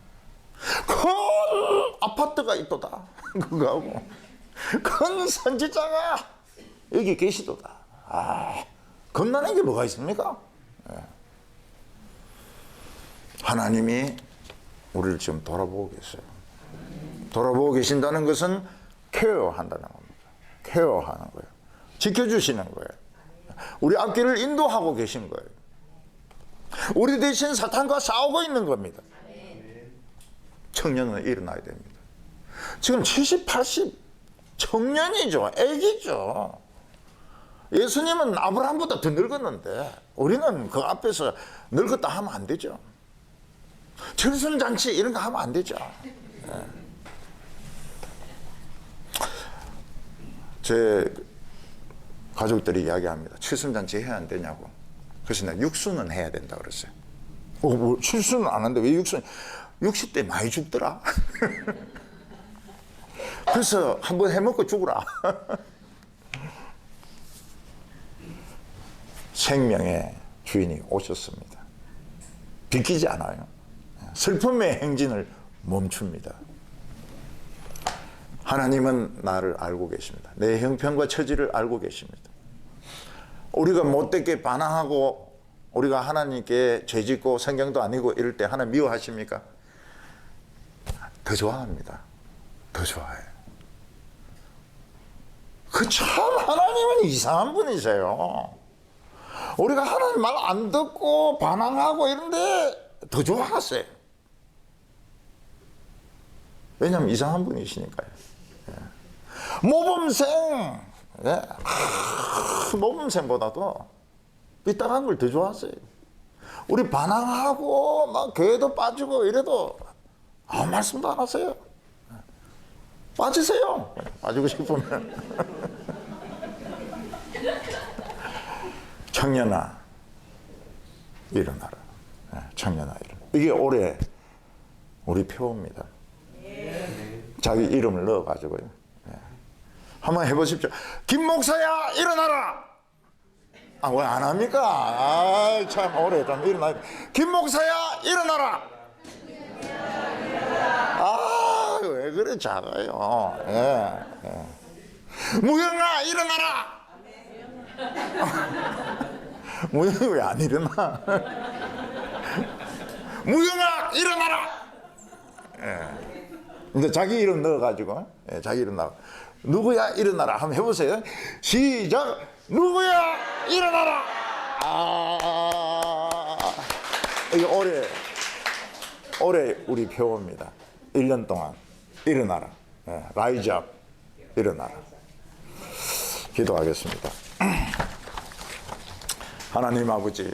S1: 큰 아파트가 있도다. 그거하고 큰 선지자가 여기 계시도다. 겁나는 게 뭐가 있습니까? 하나님이 우리를 지금 돌아보고 계세요. 돌아보고 계신다는 것은 케어한다는 겁니다. 케어하는 거예요. 지켜주시는 거예요. 우리 앞길을 인도하고 계신 거예요. 우리 대신 사탄과 싸우고 있는 겁니다. 청년은 일어나야 됩니다. 지금 70, 80 청년이죠. 애기죠. 예수님은 아브라함보다 더 늙었는데 우리는 그 앞에서 늙었다 하면 안 되죠. 철순잔치 이런 거 하면 안 되죠. 제 가족들이 이야기합니다. 칠순잔치 해야 안 되냐고. 그래서 내가 육수는 해야 된다 그랬어요. 뭐 칠순은 안 하는데 왜 육수? 60대 많이 죽더라. 그래서 한번 해먹고 죽으라. 생명의 주인이 오셨습니다. 비키지 않아요. 슬픔의 행진을 멈춥니다. 하나님은 나를 알고 계십니다. 내 형편과 처지를 알고 계십니다. 우리가 못되게 반항하고 우리가 하나님께 죄짓고 성경도 아니고 이럴 때 하나님 미워하십니까? 더 좋아합니다. 더 좋아해요. 그 참 하나님은 이상한 분이세요. 우리가 하나님 말 안 듣고 반항하고 이런데 더 좋아하세요. 왜냐하면 이상한 분이시니까요. 모범생, 모범생보다도 삐딱한 걸 더 좋아하세요. 우리 반항하고 막 교회도 빠지고 이래도 아무 말씀도 안 하세요. 빠지세요. 빠지고 싶으면. 청년아 일어나라. 청년아 일어나. 이게 올해 우리 표입니다. 자기 이름을 넣어가지고요. 한번 해보십시오. 김 목사야 일어나라. 아, 왜 안 합니까? 아, 참 올해 좀 일어나. 김 목사야 일어나라. 아, 왜 그래 작아요. 무영아 일어나라. 무영이 왜 안 일어나? 무영아 일어나라. 근데 자기 이름 넣어가지고 자기 이름 나와. 누구야 일어나라 한번 해보세요. 시작. 누구야 일어나라. 이게 올해 우리 표입니다. 1년 동안 일어나라. 라이즈 업. 일어나라. 기도하겠습니다. 하나님 아버지,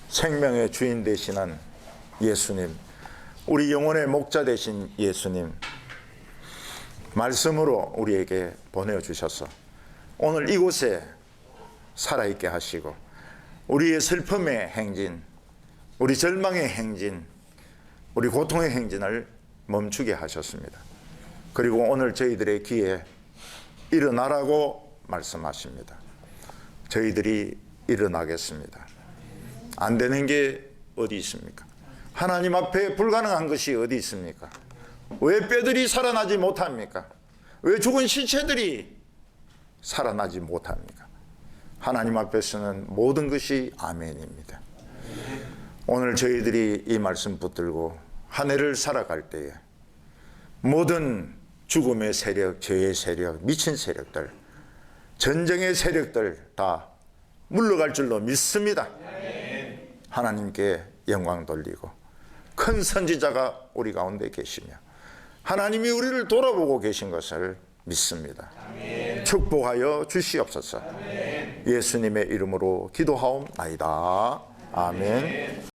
S1: 생명의 주인 되시는 예수님, 우리 영혼의 목자 되신 예수님, 말씀으로 우리에게 보내주셔서 오늘 이곳에 살아있게 하시고 우리의 슬픔의 행진, 우리 절망의 행진, 우리 고통의 행진을 멈추게 하셨습니다. 그리고 오늘 저희들의 귀에 일어나라고 말씀하십니다. 저희들이 일어나겠습니다. 안 되는 게 어디 있습니까? 하나님 앞에 불가능한 것이 어디 있습니까? 왜 뼈들이 살아나지 못합니까? 왜 죽은 시체들이 살아나지 못합니까? 하나님 앞에서는 모든 것이 아멘입니다. 오늘 저희들이 이 말씀 붙들고 한 해를 살아갈 때에 모든 죽음의 세력, 죄의 세력, 미친 세력들, 전쟁의 세력들 다 물러갈 줄로 믿습니다. 하나님께 영광 돌리고 큰 선지자가 우리 가운데 계시며 하나님이 우리를 돌아보고 계신 것을 믿습니다. 축복하여 주시옵소서. 예수님의 이름으로 기도하옵나이다. 아멘.